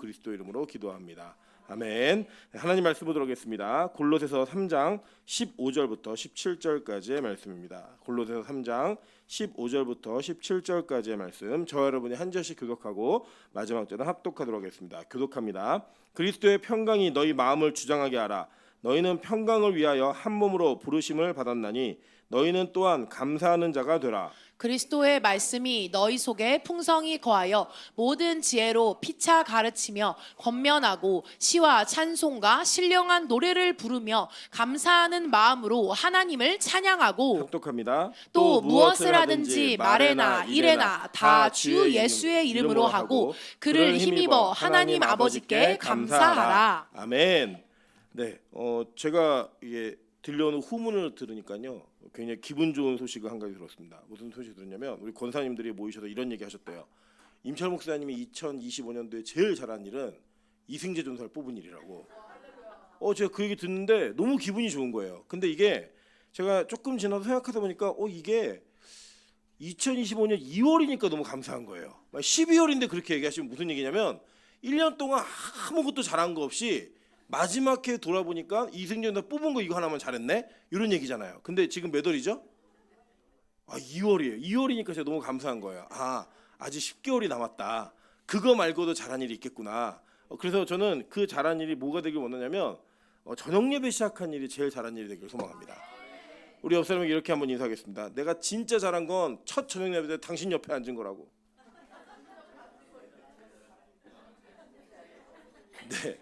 그리스도 이름으로 기도합니다. 아멘. 하나님 말씀 보도록 하겠습니다. 골로새서 3장 15절부터 17절까지의 말씀입니다. 골로새서 3장 15절부터 17절까지의 말씀, 저와 여러분이 한 절씩 교독하고 마지막 절은 합독하도록 하겠습니다. 교독합니다. 그리스도의 평강이 너희 마음을 주장하게 하라. 너희는 평강을 위하여 한 몸으로 부르심을 받았나니 너희는 또한 감사하는 자가 되라. 그리스도의 말씀이 너희 속에 풍성히 거하여 모든 지혜로 피차 가르치며 권면하고 시와 찬송과 신령한 노래를 부르며 감사하는 마음으로 하나님을 찬양하고 합독합니다. 또 무엇을 하든지 말에나 이래나 다 주 예수의 이름으로 하고 그를 힘입어 하나님 아버지께 감사하라. 아멘. 네, 제가 이게 들려오는 후문을 들으니까요, 굉장히 기분 좋은 소식을 한 가지 들었습니다. 무슨 소식 들었냐면 우리 권사님들이 모이셔서 이런 얘기 하셨대요. 임철 목사님이 2025년도에 제일 잘한 일은 이승재 전사를 뽑은 일이라고. 제가 그 얘기 듣는데 너무 기분이 좋은 거예요. 근데 이게 제가 조금 지나서 생각하다 보니까 이게 2025년 2월이니까 너무 감사한 거예요. 12월인데 그렇게 얘기하시면 무슨 얘기냐면 1년 동안 아무것도 잘한 거 없이 마지막 해 돌아보니까 이승재 전사 뽑은 거 이거 하나만 잘했네? 이런 얘기잖아요. 근데 지금 몇 월이죠? 2월이에요. 2월이니까 제가 너무 감사한 거예요. 아직 10개월이 남았다. 그거 말고도 잘한 일이 있겠구나. 그래서 저는 그 잘한 일이 뭐가 되길 원하냐면 저녁 예배 시작한 일이 제일 잘한 일이 되길 소망합니다. 우리 옆 사람에게 이렇게 한번 인사하겠습니다. 내가 진짜 잘한 건 첫 저녁 예배 때 당신 옆에 앉은 거라고. 네.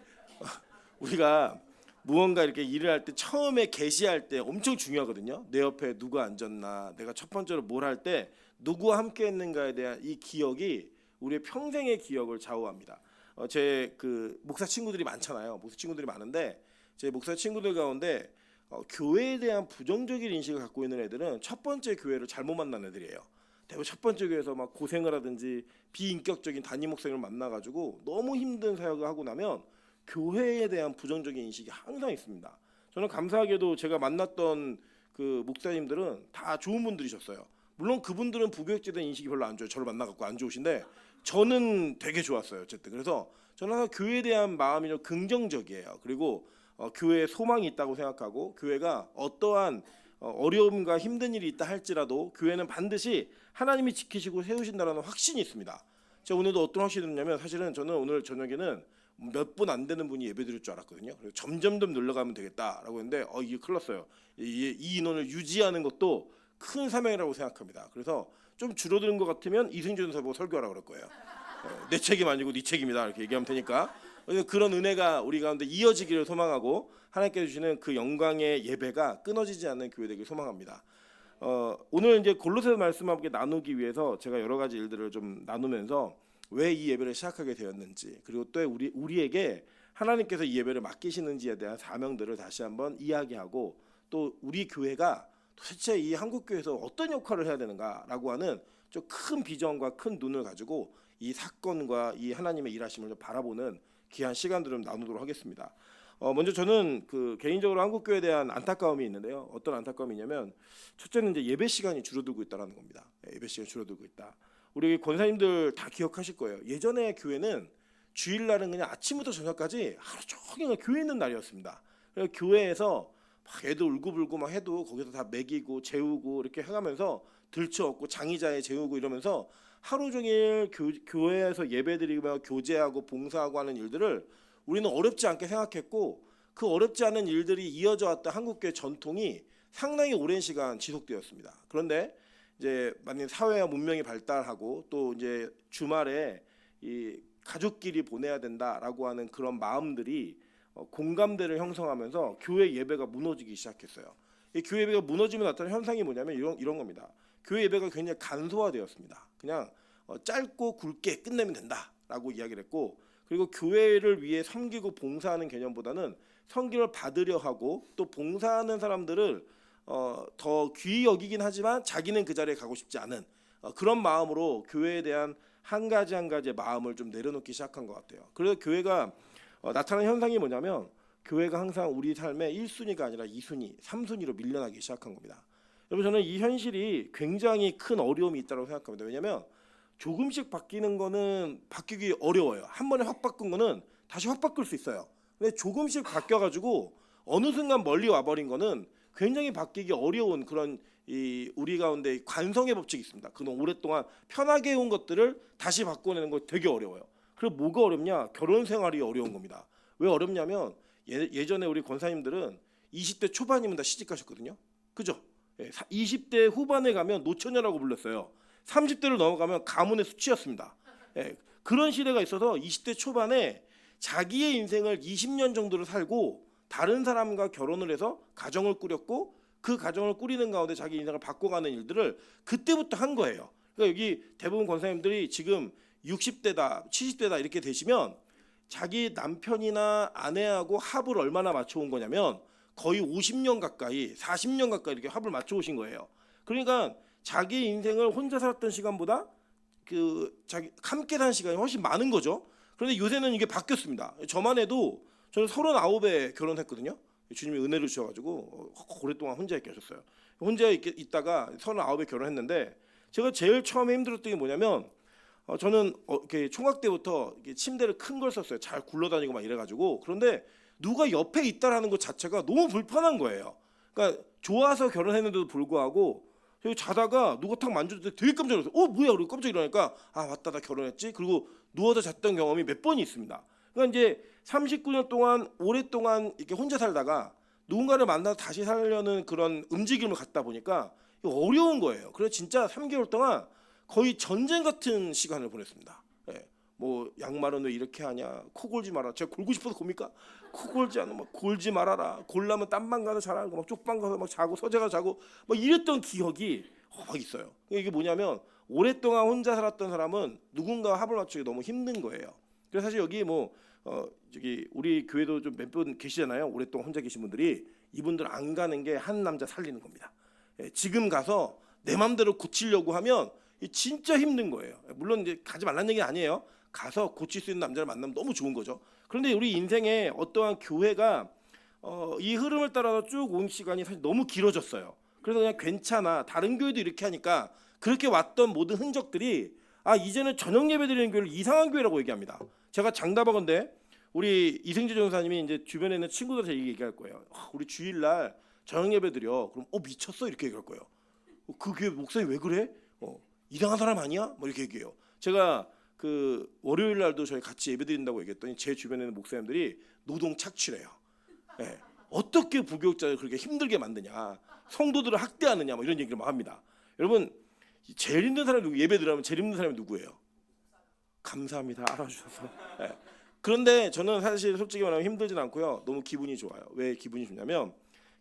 우리가 무언가 이렇게 일을 할 때 처음에 개시할 때 엄청 중요하거든요. 내 옆에 누가 앉았나, 내가 첫 번째로 뭘 할 때 누구와 함께 했는가에 대한 이 기억이 우리의 평생의 기억을 좌우합니다. 제 그 목사 친구들이 많잖아요. 목사 친구들이 많은데 제 목사 친구들 가운데 교회에 대한 부정적인 인식을 갖고 있는 애들은 첫 번째 교회를 잘못 만난 애들이에요. 대부분 첫 번째 교회에서 막 고생을 하든지 비인격적인 담임 목사님을 만나가지고 너무 힘든 사역을 하고 나면 교회에 대한 부정적인 인식이 항상 있습니다. 저는 감사하게도 제가 만났던 그 목사님들은 다 좋은 분들이셨어요. 물론 그분들은 부교육자에 대한 인식이 별로 안 좋아요. 저를 만나갖고 안 좋으신데 저는 되게 좋았어요. 어쨌든 그래서 저는 항상 교회에 대한 마음이 좀 긍정적이에요. 그리고 교회에 소망이 있다고 생각하고 교회가 어떠한 어려움과 힘든 일이 있다 할지라도 교회는 반드시 하나님이 지키시고 세우신다는 확신이 있습니다. 제가 오늘도 어떤 확신이 있냐면 사실은 저는 오늘 저녁에는 몇 분 안 되는 분이 예배드릴 줄 알았거든요. 그래서 점점 늘려가면 되겠다라고 했는데 이게 큰일 났어요. 이 인원을 유지하는 것도 큰 사명이라고 생각합니다. 그래서 좀 줄어드는 것 같으면 이승재 전사 보고 설교하라 그럴 거예요. 내 책임 아니고 네 책임이다 이렇게 얘기하면 되니까. 그런 은혜가 우리 가운데 이어지기를 소망하고 하나님께서 주시는 그 영광의 예배가 끊어지지 않는 교회 되길 소망합니다. 오늘 이제 골로새 말씀과 함께 나누기 위해서 제가 여러 가지 일들을 좀 나누면서 왜 이 예배를 시작하게 되었는지, 그리고 또 우리에게 하나님께서 이 예배를 맡기시는지에 대한 사명들을 다시 한번 이야기하고, 또 우리 교회가 도대체 이 한국교회에서 어떤 역할을 해야 되는가라고 하는 좀 큰 비전과 큰 눈을 가지고 이 사건과 이 하나님의 일하심을 좀 바라보는 귀한 시간들을 나누도록 하겠습니다. 먼저 저는 그 개인적으로 한국교회에 대한 안타까움이 있는데요. 어떤 안타까움이냐면 첫째는 이제 예배 시간이 줄어들고 있다는 겁니다. 예배 시간이 줄어들고 있다. 우리 권사님들 다 기억하실 거예요. 예전에 교회는 주일날은 그냥 아침부터 저녁까지 하루 종일 교회 있는 날이었습니다. 그래서 교회에서 막 애들 울고불고 막 해도 거기서 다 먹이고 재우고 이렇게 해가면서 들쳐업고 장의자에 재우고 이러면서 하루 종일 교회에서 예배드리며 교제하고 봉사하고 하는 일들을 우리는 어렵지 않게 생각했고, 그 어렵지 않은 일들이 이어져 왔던 한국교회 전통이 상당히 오랜 시간 지속되었습니다. 그런데 이제 만약 사회와 문명이 발달하고 또 이제 주말에 이 가족끼리 보내야 된다라고 하는 그런 마음들이 공감대를 형성하면서 교회 예배가 무너지기 시작했어요. 이 교회 예배가 무너지면 나타나는 현상이 뭐냐면 이런 겁니다. 교회 예배가 굉장히 간소화되었습니다. 그냥 짧고 굵게 끝내면 된다라고 이야기를 했고, 그리고 교회를 위해 섬기고 봉사하는 개념보다는 섬기를 받으려 하고 또 봉사하는 사람들을 더 귀히 여기긴 하지만 자기는 그 자리에 가고 싶지 않은 그런 마음으로 교회에 대한 한 가지의 마음을 좀 내려놓기 시작한 것 같아요. 그래서 교회가 나타나는 현상이 뭐냐면 교회가 항상 우리 삶의 1순위가 아니라 2순위, 3순위로 밀려나기 시작한 겁니다. 여러분, 저는 이 현실이 굉장히 큰 어려움이 있다고 생각합니다. 왜냐하면 조금씩 바뀌는 거는 바뀌기 어려워요. 한 번에 확 바꾼 거는 다시 확 바꿀 수 있어요. 근데 조금씩 바뀌어가지고 어느 순간 멀리 와버린 거는 굉장히 바뀌기 어려운 그런 이 우리 가운데 관성의 법칙이 있습니다. 그동안 오랫동안 편하게 해온 것들을 다시 바꿔내는 거 되게 어려워요. 그리고 뭐가 어렵냐? 결혼 생활이 어려운 겁니다. 왜 어렵냐면 예전에 우리 권사님들은 20대 초반이면 다 시집 가셨거든요. 그죠? 20대 후반에 가면 노처녀라고 불렀어요. 30대를 넘어가면 가문의 수치였습니다. 그런 시대가 있어서 20대 초반에 자기의 인생을 20년 정도를 살고 다른 사람과 결혼을 해서 가정을 꾸렸고 그 가정을 꾸리는 가운데 자기 인생을 바꿔가는 일들을 그때부터 한 거예요. 그러니까 여기 대부분 권사님들이 지금 60대다 70대다 이렇게 되시면 자기 남편이나 아내하고 합을 얼마나 맞춰온 거냐면 거의 50년 가까이 40년 가까이 이렇게 합을 맞춰오신 거예요. 그러니까 자기 인생을 혼자 살았던 시간보다 그 자기 함께 산 시간이 훨씬 많은 거죠. 그런데 요새는 이게 바뀌었습니다. 저만 해도 저는 39에 결혼했거든요. 주님이 은혜를 주셔가지고 오랫동안 혼자 있게 하셨어요. 혼자 있다가 39에 결혼했는데 제가 제일 처음에 힘들었던 게 뭐냐면 저는 이렇게 총각 때부터 이렇게 침대를 큰 걸 썼어요. 잘 굴러다니고 막 이래가지고. 그런데 누가 옆에 있다라는 것 자체가 너무 불편한 거예요. 그러니까 좋아서 결혼했는데도 불구하고 저기 자다가 누가 탁 만져도 되게 깜짝 놀랐어요. 뭐야? 그리고 깜짝 일어나니까 맞다, 나 결혼했지. 그리고 누워서 잤던 경험이 몇 번이 있습니다. 그러니까 이제 39년 동안 오랫동안 이렇게 혼자 살다가 누군가를 만나서 다시 살려는 그런 움직임을 갖다 보니까 어려운 거예요. 그래서 진짜 3개월 동안 거의 전쟁 같은 시간을 보냈습니다. 뭐 양말은 왜 이렇게 하냐? 코 골지 마라. 제가 골고 싶어서 곱니까? 코 골지 않으면 막 골지 말아라. 골라면 딴방 가서 자라고 막 쪽방 가서 막 자고 서재가 자고 막 이랬던 기억이 막 있어요. 이게 뭐냐면 오랫동안 혼자 살았던 사람은 누군가와 합을 맞추기 너무 힘든 거예요. 그래서 사실 여기 뭐 저기 우리 교회도 좀 몇 분 계시잖아요. 오랫동안 혼자 계신 분들이 이분들 안 가는 게 한 남자 살리는 겁니다. 지금 가서 내 맘대로 고치려고 하면 진짜 힘든 거예요. 물론 이제 가지 말라는 얘기는 아니에요. 가서 고칠 수 있는 남자를 만나면 너무 좋은 거죠. 그런데 우리 인생에 어떠한 교회가 이 흐름을 따라서 쭉 온 시간이 사실 너무 길어졌어요. 그래서 그냥 괜찮아. 다른 교회도 이렇게 하니까 그렇게 왔던 모든 흔적들이 이제는 저녁 예배 드리는 교회를 이상한 교회라고 얘기합니다. 제가 장담하건대 우리 이승재 전사님이 이제 주변에 있는 친구들한테 얘기할 거예요. 우리 주일날 저녁 예배 드려. 그럼 미쳤어 이렇게 얘기할 거예요. 그 교회 목사님 왜 그래? 이상한 사람 아니야? 뭐 이렇게 얘기해요. 제가 그 월요일 날도 저희 같이 예배드린다고 얘기했더니 제 주변에 있는 목사님들이 노동 착취래요. 어떻게 부교육자를 그렇게 힘들게 만드냐? 성도들을 학대하느냐? 뭐 이런 얘기를 막 합니다. 여러분 제일 힘든 사람이 누구? 예배 드리면 제일 힘든 사람이 누구예요? 감사합니다. 알아주셔서. 그런데 저는 사실 솔직히 말하면 힘들진 않고요. 너무 기분이 좋아요. 왜 기분이 좋냐면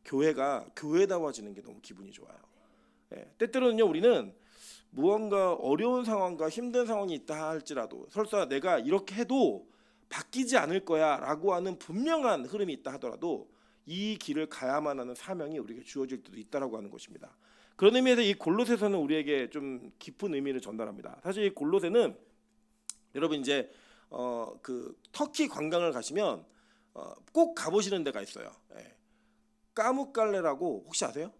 교회가 교회다워지는 게 너무 기분이 좋아요. 때때로는요 우리는 무언가 어려운 상황과 힘든 상황이 있다 할지라도 설사 내가 이렇게 해도 바뀌지 않을 거야 라고 하는 분명한 흐름이 있다 하더라도 이 길을 가야만 하는 사명이 우리에게 주어질 때도 있다라고 하는 것입니다. 그런 의미에서 이 골로새서는 우리에게 좀 깊은 의미를 전달합니다. 사실 이 골로새는 여러분 이제 그 터키 관광을 가시면 꼭 가보시는 데가 있어요. 까무깔레라고 혹시 아세요?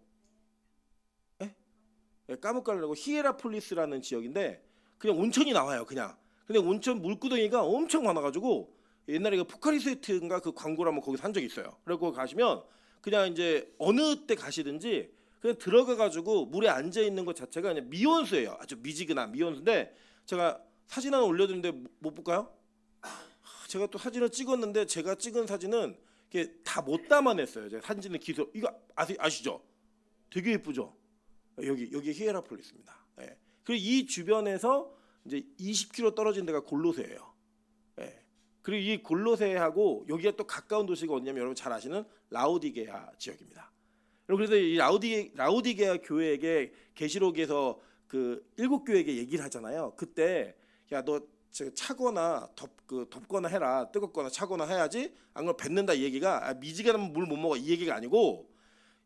까무깔레라고 히에라폴리스라는 지역인데 그냥 온천이 나와요. 그냥. 근데 온천 물구덩이가 엄청 많아가지고 옛날에 그 포카리스웨트인가 그 광고를 한번 거기서 한 적이 있어요. 그리고 가시면 그냥 이제 어느 때 가시든지 그냥 들어가가지고 물에 앉아 있는 것 자체가 그냥 미온수예요. 아주 미지근한 미온수인데 제가 사진 하나 올려드렸는데 못 볼까요? 제가 또 사진을 찍었는데 제가 찍은 사진은 이게 다 못 담아냈어요. 제가 사진의 기술 이거 아시죠? 되게 예쁘죠? 여기 히에라폴리스입니다. 그리고 이 주변에서 이제 20km 떨어진 데가 골로새예요. 그리고 이 골로새하고 여기가 또 가까운 도시가 어디냐면 여러분 잘 아시는 라우디게아 지역입니다. 그래서 이 라우디게아 교회에게 계시록에서 그 7교회에게 얘기를 하잖아요. 그때 야 너 차거나 덥거나 해라. 뜨겁거나 차거나 해야지. 안 그러면 뱉는다 이 얘기가 미지근하면 물 못 먹어 이 얘기가 아니고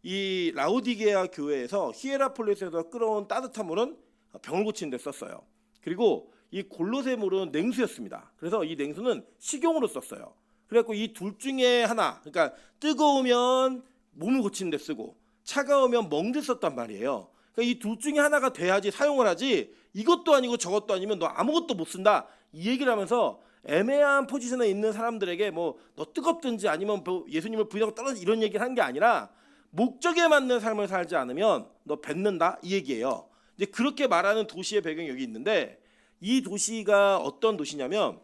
이 라우디게아 교회에서 히에라폴리스에서 끌어온 따뜻한 물은 병을 고치는 데 썼어요. 그리고 이 골로새 물은 냉수였습니다. 그래서 이 냉수는 식용으로 썼어요. 그래갖고 이 둘 중에 하나, 그러니까 뜨거우면 몸을 고치는 데 쓰고 차가우면 먹는 데 썼단 말이에요. 그러니까 그러니까 이 둘 중에 하나가 돼야지 사용을 하지, 이것도 아니고 저것도 아니면 너 아무것도 못 쓴다 이 얘기를 하면서 애매한 포지션에 있는 사람들에게 뭐 너 뜨겁든지 아니면 뭐 예수님을 부인하고 떨어져 이런 얘기를 한 게 아니라 목적에 맞는 삶을 살지 않으면 너 뱉는다 이 얘기예요. 이제 그렇게 말하는 도시의 배경이 여기 있는데, 이 도시가 어떤 도시냐면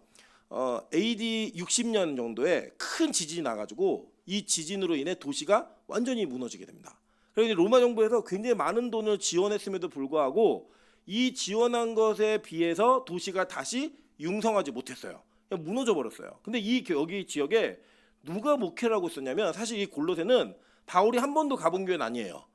AD 60년 정도에 큰 지진이 나가지고 이 지진으로 인해 도시가 완전히 무너지게 됩니다. 그래서 로마 정부에서 굉장히 많은 돈을 지원했음에도 불구하고 이 지원한 것에 비해서 도시가 다시 융성하지 못했어요. 그냥 무너져 버렸어요. 근데 여기 지역에 누가 목회를 하고 있었냐면, 사실 이 골로새는 바울이 한 번도 가본 교회는 아니에요.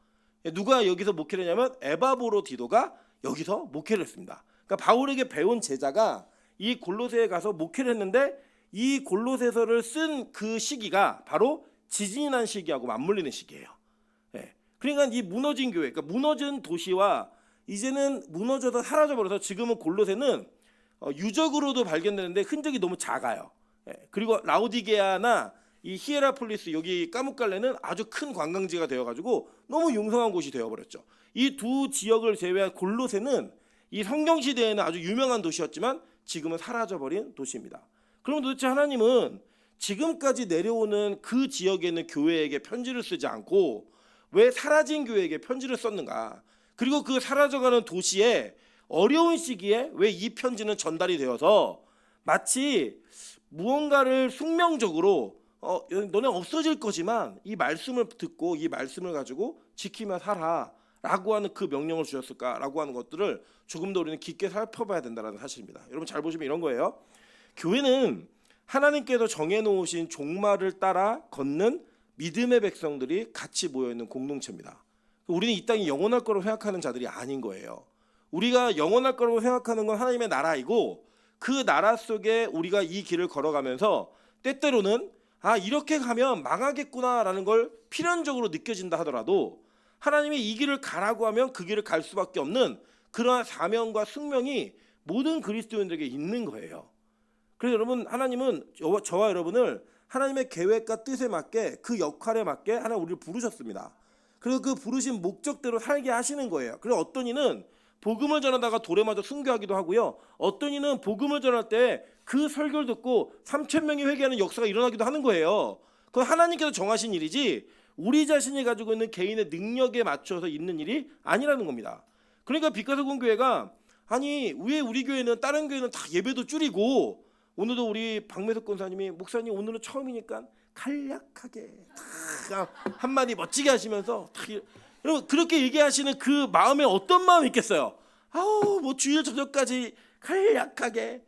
누가 여기서 목회를 했냐면 에바브로 디도가 여기서 목회를 했습니다. 그러니까 바울에게 배운 제자가 이 골로새에 가서 목회를 했는데, 이 골로새서를 쓴 그 시기가 바로 지진이 난 시기하고 맞물리는 시기예요. 그러니까 이 무너진 교회, 그러니까 무너진 도시와 이제는 무너져서 사라져버려서 지금은 골로새는 유적으로도 발견되는데 흔적이 너무 작아요. 그리고 라우디게아나 이 히에라폴리스 여기 까뭇갈레는 아주 큰 관광지가 되어가지고 너무 융성한 곳이 되어버렸죠. 이 두 지역을 제외한 골로새는 이 성경 시대에는 아주 유명한 도시였지만 지금은 사라져버린 도시입니다. 그럼 도대체 하나님은 지금까지 내려오는 그 지역에 있는 교회에게 편지를 쓰지 않고 왜 사라진 교회에게 편지를 썼는가? 그리고 그 사라져가는 도시에 어려운 시기에 왜 이 편지는 전달이 되어서 마치 무언가를 숙명적으로 너네 없어질 거지만 이 말씀을 듣고 이 말씀을 가지고 지키며 살아라고 하는 그 명령을 주셨을까라고 하는 것들을 조금 더 우리는 깊게 살펴봐야 된다는 사실입니다. 여러분 잘 보시면 이런 거예요. 교회는 하나님께서 정해놓으신 종말을 따라 걷는 믿음의 백성들이 같이 모여있는 공동체입니다. 우리는 이 땅이 영원할 거라고 생각하는 자들이 아닌 거예요. 우리가 영원할 거라고 생각하는 건 하나님의 나라이고, 그 나라 속에 우리가 이 길을 걸어가면서 때때로는 이렇게 가면 망하겠구나라는 걸 필연적으로 느껴진다 하더라도 하나님이 이 길을 가라고 하면 그 길을 갈 수밖에 없는 그러한 사명과 숙명이 모든 그리스도인들에게 있는 거예요. 그래서 여러분, 하나님은 저와 여러분을 하나님의 계획과 뜻에 맞게 그 역할에 맞게 하나님 우리를 부르셨습니다. 그래서 그 부르신 목적대로 살게 하시는 거예요. 그래서 어떤 이는 복음을 전하다가 돌에 맞아 순교하기도 하고요. 어떤 이는 복음을 전할 때 그 설교를 듣고 3,000명이 회개하는 역사가 일어나기도 하는 거예요. 그건 하나님께서 정하신 일이지 우리 자신이 가지고 있는 개인의 능력에 맞춰서 있는 일이 아니라는 겁니다. 그러니까 빛가서군 교회가 왜 우리 교회는 다른 교회는 다 예배도 줄이고, 오늘도 우리 박매석 권사님이 목사님 오늘은 처음이니까 간략하게 한마디 멋지게 하시면서 여러분 그렇게 얘기하시는 그 마음에 어떤 마음이 있겠어요? 뭐 주일 저녁까지 간략하게,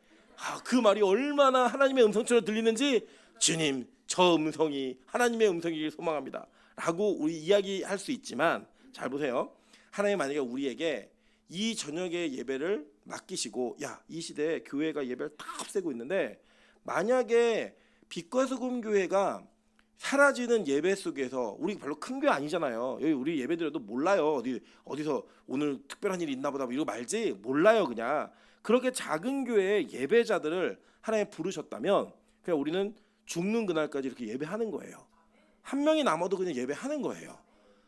그 말이 얼마나 하나님의 음성처럼 들리는지, 주님 저 음성이 하나님의 음성이길 소망합니다 라고 우리 이야기할 수 있지만, 잘 보세요. 하나님 만약에 우리에게 이 저녁의 예배를 맡기시고 이 시대에 교회가 예배를 다 앞세고 있는데, 만약에 빛과 소금 교회가 사라지는 예배 속에서, 우리 별로 큰 교회 아니잖아요. 여기 우리 예배 드려도 몰라요. 어디서 오늘 특별한 일이 있나 보다 이러고 말지 몰라요. 그냥 그렇게 작은 교회의 예배자들을 하나님 부르셨다면 그냥 우리는 죽는 그날까지 이렇게 예배하는 거예요. 한 명이 남아도 그냥 예배하는 거예요.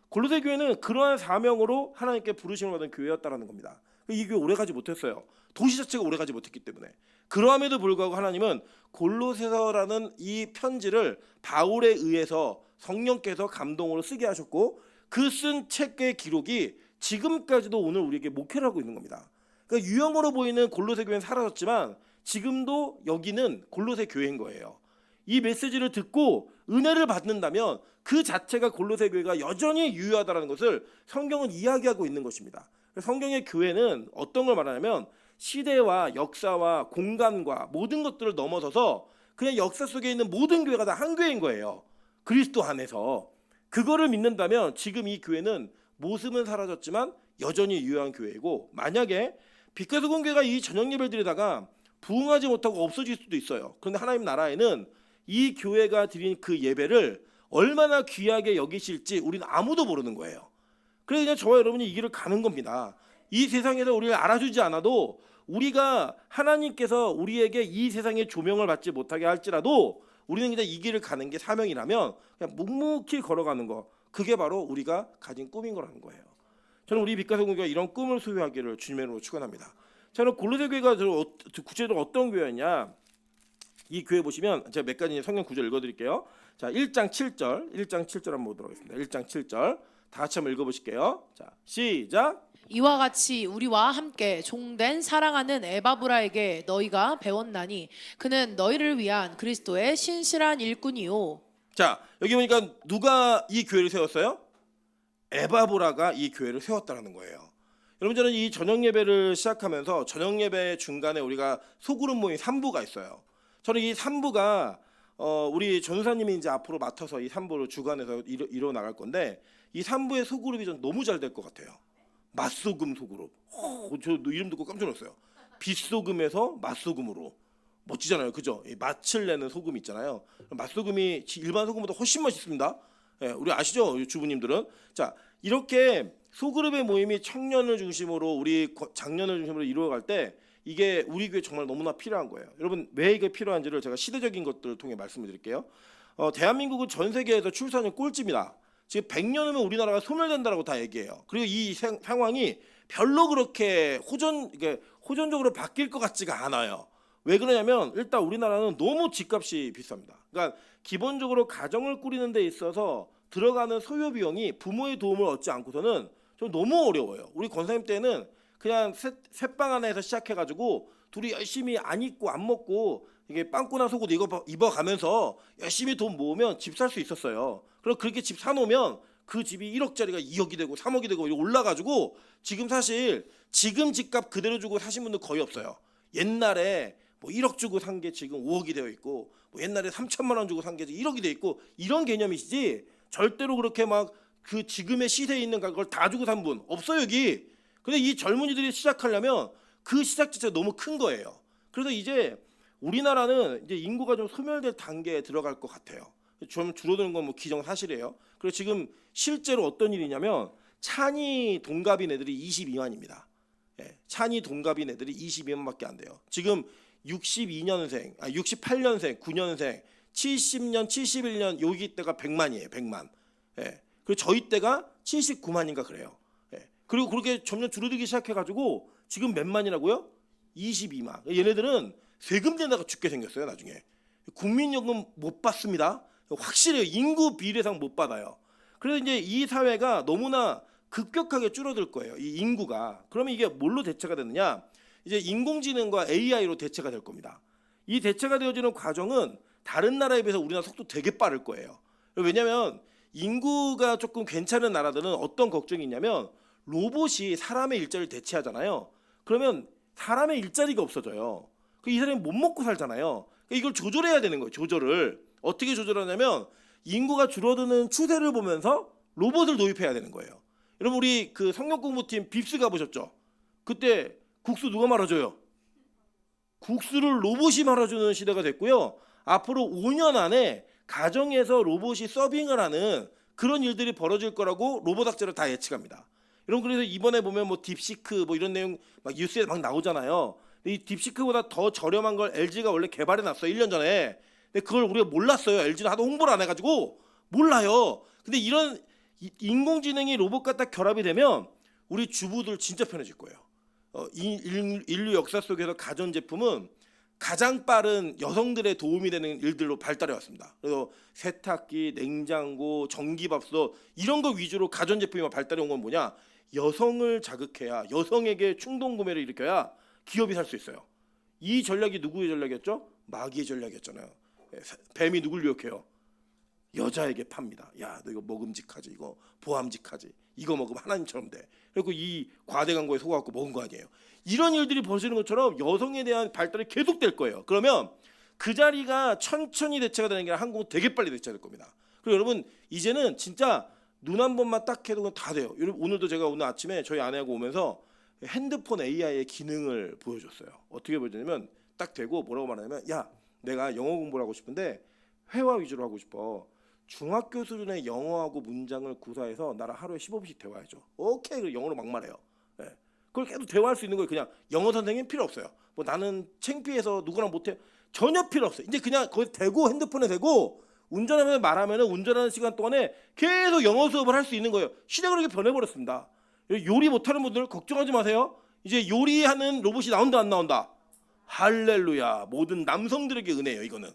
골로새 교회는 그러한 사명으로 하나님께 부르심을 받은 교회였다라는 겁니다. 이 교회 오래가지 못했어요. 도시 자체가 오래가지 못했기 때문에. 그러함에도 불구하고 하나님은 골로새서라는 이 편지를 바울에 의해서 성령께서 감동으로 쓰게 하셨고, 그 쓴 책의 기록이 지금까지도 오늘 우리에게 목회를 하고 있는 겁니다. 그러니까 유형으로 보이는 골로새 교회는 사라졌지만 지금도 여기는 골로새 교회인 거예요. 이 메시지를 듣고 은혜를 받는다면 그 자체가 골로새 교회가 여전히 유효하다는 것을 성경은 이야기하고 있는 것입니다. 성경의 교회는 어떤 걸 말하냐면 시대와 역사와 공간과 모든 것들을 넘어서서 그냥 역사 속에 있는 모든 교회가 다 한 교회인 거예요. 그리스도 안에서. 그거를 믿는다면 지금 이 교회는 모습은 사라졌지만 여전히 유효한 교회이고, 만약에 빛과 소금 교회가 이 저녁 예배를 드리다가 부흥하지 못하고 없어질 수도 있어요. 그런데 하나님 나라에는 이 교회가 드린 그 예배를 얼마나 귀하게 여기실지 우리는 아무도 모르는 거예요. 그래서 그냥 저와 여러분이 이 길을 가는 겁니다. 이 세상에서 우리를 알아주지 않아도, 우리가 하나님께서 우리에게 이 세상의 조명을 받지 못하게 할지라도 우리는 그냥 이 길을 가는 게 사명이라면 그냥 묵묵히 걸어가는 거, 그게 바로 우리가 가진 꿈인 거라는 거예요. 저는 우리 빛과 소금교회가 이런 꿈을 소유하기를 주님의 이름으로 축원합니다. 저는 골로새 교회가 구체적으로 어떤 교회였냐? 이 교회 보시면 제가 몇 가지 성경 구절 읽어드릴게요. 자, 1장 7절 한번 보도록 하겠습니다. 1장 7절 다 같이 한번 읽어보실게요. 자, 시작. 이와 같이 우리와 함께 종된 사랑하는 에바브라에게 너희가 배웠나니 그는 너희를 위한 그리스도의 신실한 일꾼이요. 자, 여기 보니까 누가 이 교회를 세웠어요? 에바브라가 이 교회를 세웠다는 거예요. 여러분, 저는 이 저녁 예배를 시작하면서 저녁 예배 중간에 우리가 소그룹 모임 3부가 있어요. 저는 이 3부가 우리 전사님이 이제 앞으로 맡아서 이 3부를 주관해서 이뤄 나갈 건데, 이 3부의 소그룹이 전 너무 잘 될 것 같아요. 맛소금 소그룹. 저 이름 듣고 깜짝 놀랐어요. 빗소금에서 맛소금으로. 멋지잖아요, 그죠? 이 맛을 내는 소금 있잖아요. 맛소금이 일반 소금보다 훨씬 맛있습니다. 예, 우리 아시죠, 주부님들은? 자, 이렇게 소그룹의 모임이 청년을 중심으로 우리 장년을 중심으로 이루어갈 때 이게 우리 교회 정말 너무나 필요한 거예요. 여러분, 왜 이게 필요한지를 제가 시대적인 것들을 통해 말씀을 드릴게요. 대한민국은 전 세계에서 출산율 꼴찌입니다. 지금 100년 후면 우리나라가 소멸된다라고 다 얘기해요. 그리고 이 상황이 별로 그렇게 호전적으로 바뀔 것 같지가 않아요. 왜 그러냐면 일단 우리나라는 너무 집값이 비쌉니다. 그러니까 기본적으로 가정을 꾸리는 데 있어서 들어가는 소요 비용이 부모의 도움을 얻지 않고서는 좀 너무 어려워요. 우리 권사님 때는 그냥 새빵 하나에서 시작해가지고 둘이 열심히 안 입고 안 먹고 이게 빵꾸나 속옷 입어가면서 열심히 돈 모으면 집 살 수 있었어요. 그리고 그렇게 집 사놓으면 그 집이 1억짜리가 2억이 되고 3억이 되고 올라가지고 지금 사실 지금 집값 그대로 주고 사신 분들 거의 없어요. 옛날에 뭐 1억 주고 산 게 지금 5억이 되어 있고, 뭐 옛날에 3천만 원 주고 산 게 1억이 되어 있고, 이런 개념이시지 절대로 그렇게 막 그 지금의 시세에 있는 가격을 다 주고 산 분 없어요, 여기. 근데 이 젊은이들이 시작하려면 그 시작 자체가 너무 큰 거예요. 그래서 이제 우리나라는 이제 인구가 좀 소멸될 단계에 들어갈 것 같아요. 좀 줄어드는 건 뭐 기정사실이에요. 그리고 지금 실제로 어떤 일이냐면 찬이 동갑인 애들이 22만입니다. 예, 찬이 동갑인 애들이 22만밖에 안 돼요. 지금 62년생, 68년생, 9년생, 70년, 71년 여기 때가 100만이에요. 100만. 예. 그리고 저희 때가 79만인가 그래요. 예. 그리고 그렇게 점점 줄어들기 시작해가지고 지금 몇 만이라고요? 22만. 얘네들은 세금 내다가 죽게 생겼어요. 나중에 국민연금 못 받습니다. 확실해요. 인구 비례상 못 받아요. 그래서 이제 이 사회가 너무나 급격하게 줄어들 거예요. 이 인구가. 그러면 이게 뭘로 대체가 되느냐? 이제 인공지능과 AI로 대체가 될 겁니다. 이 대체가 되어지는 과정은 다른 나라에 비해서 우리나라 속도 되게 빠를 거예요. 왜냐하면 인구가 조금 괜찮은 나라들은 어떤 걱정이 있냐면 로봇이 사람의 일자리를 대체하잖아요. 그러면 사람의 일자리가 없어져요. 이 사람이 못 먹고 살잖아요. 이걸 조절해야 되는 거예요. 조절을 어떻게 조절하냐면 인구가 줄어드는 추세를 보면서 로봇을 도입해야 되는 거예요. 여러분, 우리 그 성경 공부팀 빕스 가보셨죠? 그때 국수 누가 말아줘요? 국수를 로봇이 말아주는 시대가 됐고요. 앞으로 5년 안에 가정에서 로봇이 서빙을 하는 그런 일들이 벌어질 거라고 로봇 학자를 다 예측합니다. 여러분, 그래서 이번에 보면 뭐 딥시크 뭐 이런 내용 막 뉴스에 막 나오잖아요. 이 딥시크보다 더 저렴한 걸 LG가 원래 개발해 놨어요. 1년 전에. 근데 그걸 우리가 몰랐어요. LG는 하도 홍보를 안 해가지고 몰라요. 근데 이런 인공지능이 로봇과 딱 결합이 되면 우리 주부들 진짜 편해질 거예요. 인류 역사 속에서 가전제품은 가장 빠른 여성들의 도움이 되는 일들로 발달해 왔습니다. 그래서 세탁기, 냉장고, 전기밥솥 이런 거 위주로 가전제품이 발달해 온 건 뭐냐? 여성을 자극해야, 여성에게 충동 구매를 일으켜야 기업이 살 수 있어요. 이 전략이 누구의 전략이었죠? 마귀의 전략이었잖아요. 뱀이 누굴 유혹해요? 여자에게 팝니다. 야, 너 이거 먹음직하지? 이거 보암직하지? 이거 먹으면 하나님처럼 돼. 그리고 이 과대 광고에 속아갖고 먹은 거 아니에요. 이런 일들이 벌어지는 것처럼 여성에 대한 발달이 계속될 거예요. 그러면 그 자리가 천천히 대체가 되는 게 아니라 한국은 되게 빨리 대체될 겁니다. 그리고 여러분, 이제는 진짜 눈 한 번만 딱 해도 다 돼요. 여러분, 오늘도 제가 오늘 아침에 저희 아내하고 오면서 핸드폰 AI의 기능을 보여줬어요. 어떻게 보여줬냐면 딱 대고 뭐라고 말하냐면, 야, 내가 영어 공부를 하고 싶은데 회화 위주로 하고 싶어. 중학교 수준의 영어하고 문장을 구사해서 나랑 하루에 15분씩 대화해줘. 오케이. 그리고 영어로 막 말해요. 네. 그걸 계속 대화할 수 있는 거예요. 그냥 영어 선생님 필요 없어요. 뭐 나는 창피해서 누구랑 못해. 전혀 필요 없어요. 이제 그냥 거기 대고 핸드폰에 대고 운전하면서 말하면은 운전하는 시간 동안에 계속 영어 수업을 할 수 있는 거예요. 시대가 그렇게 변해버렸습니다. 요리 못하는 분들 걱정하지 마세요. 이제 요리하는 로봇이 나온다 안 나온다. 할렐루야. 모든 남성들에게 은혜예요. 이거는.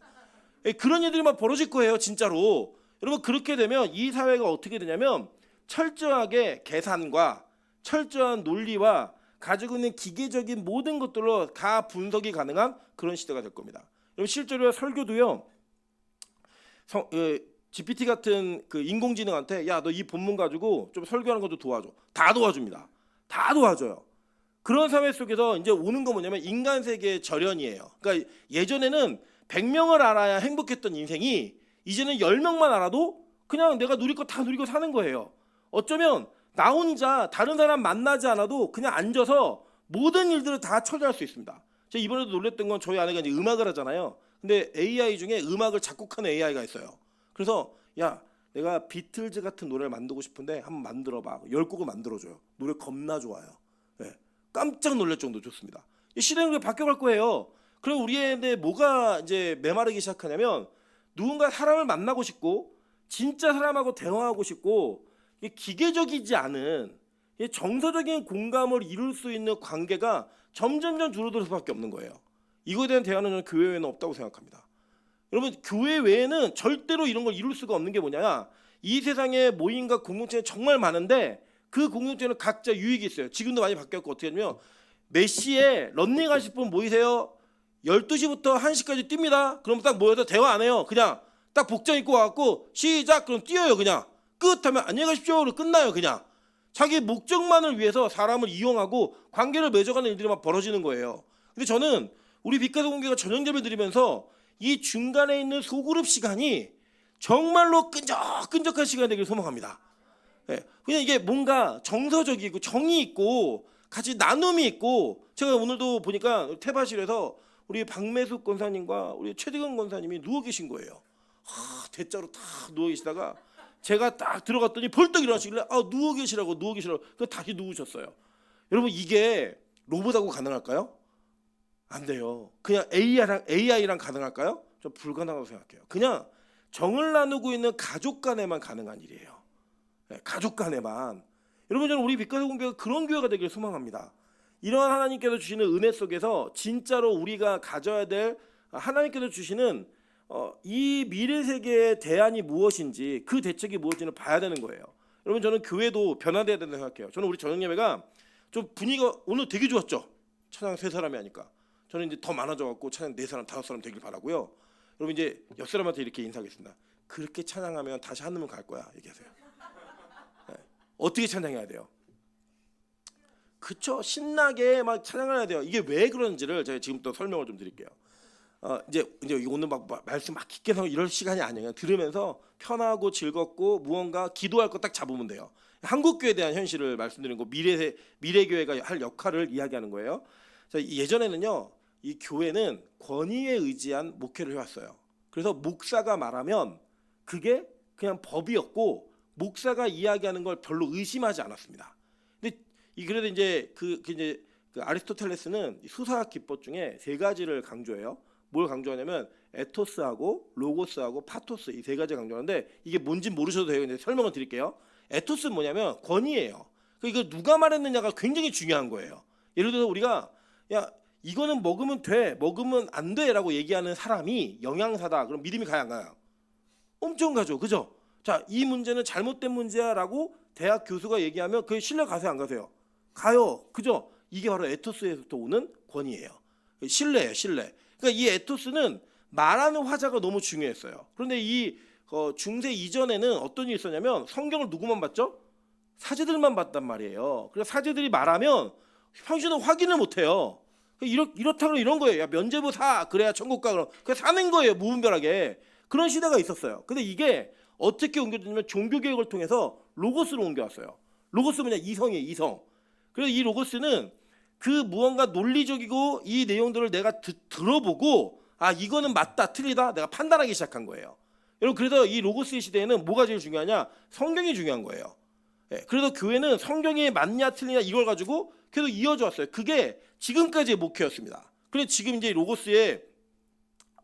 그런 일들이 막 벌어질 거예요. 진짜로. 여러분 그렇게 되면 이 사회가 어떻게 되냐면 철저하게 계산과 철저한 논리와 가지고 있는 기계적인 모든 것들로 다 분석이 가능한 그런 시대가 될 겁니다. 여러분 실제로 설교도요. GPT 같은 그 인공지능한테 야 너 이 본문 가지고 좀 설교하는 것도 도와줘. 다 도와줍니다. 다 도와줘요. 그런 사회 속에서 이제 오는 거 뭐냐면 인간 세계의 절연이에요. 그러니까 예전에는 100명을 알아야 행복했던 인생이 이제는 10명만 알아도 그냥 내가 누릴 거 다 누리고 사는 거예요. 어쩌면 나 혼자 다른 사람 만나지 않아도 그냥 앉아서 모든 일들을 다 처리할 수 있습니다. 제가 이번에도 놀랬던 건 저희 아내가 이제 음악을 하잖아요. 근데 AI 중에 음악을 작곡하는 AI가 있어요. 그래서 야 내가 비틀즈 같은 노래를 만들고 싶은데 한번 만들어봐. 10곡을 만들어줘요. 노래 겁나 좋아요. 네. 깜짝 놀랄 정도 좋습니다. 이 시대는 그렇게 바뀌어갈 거예요. 그럼 우리의 뭐가 이제 메마르기 시작하냐면 누군가 사람을 만나고 싶고 진짜 사람하고 대화하고 싶고 기계적이지 않은 정서적인 공감을 이룰 수 있는 관계가 점점점 줄어들 수밖에 없는 거예요. 이거에 대한 대안은 저는 교회 외에는 없다고 생각합니다. 여러분 교회 외에는 절대로 이런 걸 이룰 수가 없는 게 뭐냐. 이 세상에 모임과 공동체는 정말 많은데 그 공동체는 각자 유익이 있어요. 지금도 많이 바뀌었고 어떻게 하냐면 몇 시에 런닝 하실 분 모이세요. 12시부터 1시까지 뜁니다. 그럼 딱 모여서 대화 안 해요. 그냥 딱 복장 입고 와갖고 시작 그럼 뛰어요. 그냥 끝하면 안녕히 가십시오로 끝나요. 그냥 자기 목적만을 위해서 사람을 이용하고 관계를 맺어가는 일들이 막 벌어지는 거예요. 근데 저는 우리 빛가서 공개가 저녁 예배 드리면서 이 중간에 있는 소그룹 시간이 정말로 끈적끈적한 시간이 되길 소망합니다. 네, 그냥 이게 뭔가 정서적이고 정이 있고 같이 나눔이 있고 제가 오늘도 보니까 태바실에서 우리 박매숙 권사님과 우리 최대근 권사님이 누워 계신 거예요. 대자로 딱 누워 계시다가 제가 딱 들어갔더니 벌떡 일어나시길래 누워 계시라고 그 다시 누우셨어요. 여러분 이게 로봇하고 가능할까요? 안 돼요. 그냥 AI랑 가능할까요? 저 불가능하다고 생각해요. 그냥 정을 나누고 있는 가족 간에만 가능한 일이에요. 네, 가족 간에만. 여러분 저는 우리 빛가서 공개가 그런 교회가 되길 소망합니다. 이러한 하나님께서 주시는 은혜 속에서 진짜로 우리가 가져야 될 하나님께서 주시는 이 미래 세계의 대안이 무엇인지 그 대책이 무엇인지를 봐야 되는 거예요. 여러분 저는 교회도 변화돼야 된다고 생각해요. 저는 우리 저녁 예배가 좀 분위기가 오늘 되게 좋았죠. 찬양 3사람이 하니까. 저는 이제 더 많아져갖고 찬양 4사람, 5사람 되길 바라고요. 여러분 이제 옆 사람한테 이렇게 인사하겠습니다. 그렇게 찬양하면 다시 하늘문 갈 거야. 얘기하세요. 네. 어떻게 찬양해야 돼요? 그쵸? 신나게 막 찬양을 해야 돼요. 이게 왜 그런지를 제가 지금 또 설명을 좀 드릴게요. 이제 오늘 막 말씀 막 깊게 하고 이럴 시간이 아니에요. 들으면서 편하고 즐겁고 무언가 기도할 거 딱 잡으면 돼요. 한국 교회에 대한 현실을 말씀드리는 거 미래 교회가 할 역할을 이야기하는 거예요. 자, 예전에는요. 이 교회는 권위에 의지한 목회를 해왔어요. 그래서 목사가 말하면 그게 그냥 법이었고 목사가 이야기하는 걸 별로 의심하지 않았습니다. 근데 그래도 이제 그 아리스토텔레스는 수사학 기법 중에 3가지를 강조해요. 뭘 강조하냐면 에토스하고 로고스하고 파토스 이 3가지 강조하는데 이게 뭔지 모르셔도 돼요. 근데 설명을 드릴게요. 에토스는 뭐냐면 권위예요. 이거 누가 말했느냐가 굉장히 중요한 거예요. 예를 들어서 우리가 야 이거는 먹으면 돼, 먹으면 안 돼라고 얘기하는 사람이 영양사다. 그럼 믿음이 가요, 안 가요? 엄청 가죠, 그죠? 자, 이 문제는 잘못된 문제야라고 대학 교수가 얘기하면 그게 신뢰 가세요, 안 가세요? 가요, 그죠? 이게 바로 에토스에서부터 오는 권위예요. 신뢰예요, 신뢰. 그러니까 이 에토스는 말하는 화자가 너무 중요했어요. 그런데 이 중세 이전에는 어떤 일이 있었냐면 성경을 누구만 봤죠? 사제들만 봤단 말이에요. 그래서 사제들이 말하면 평신은 확인을 못해요. 이렇다고 이런 거예요. 야, 면죄부 사 그래야 천국 가. 그냥 사는 거예요. 무분별하게. 그런 시대가 있었어요. 근데 이게 어떻게 옮겨졌냐면 종교개혁을 통해서 로고스로 옮겨왔어요. 로고스 뭐냐? 이성이에요. 이성. 그래서 이 로고스는 그 무언가 논리적이고 이 내용들을 내가 들어보고 이거는 맞다 틀리다 내가 판단하기 시작한 거예요. 여러분 그래서 이 로고스의 시대에는 뭐가 제일 중요하냐? 성경이 중요한 거예요. 그래서 교회는 성경이 맞냐 틀리냐 이걸 가지고 계속 이어져 왔어요. 그게 지금까지의 목회였습니다. 그런데 지금 이제 로고스의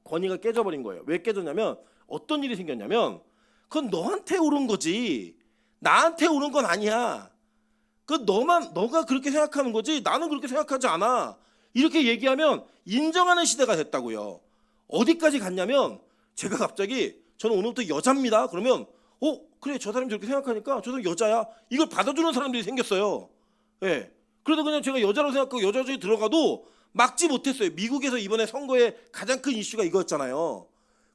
권위가 깨져버린 거예요. 왜 깨졌냐면 어떤 일이 생겼냐면 그건 너한테 오른 거지 나한테 오른 건 아니야. 너가 그렇게 생각하는 거지 나는 그렇게 생각하지 않아. 이렇게 얘기하면 인정하는 시대가 됐다고요. 어디까지 갔냐면 제가 갑자기 저는 오늘부터 여자입니다. 그러면 그래 저 사람이 저렇게 생각하니까 저 사람 여자야. 이걸 받아주는 사람들이 생겼어요. 예. 그래도 그냥 제가 여자라고 생각하고 여자 중에 들어가도 막지 못했어요. 미국에서 이번에 선거에 가장 큰 이슈가 이거였잖아요.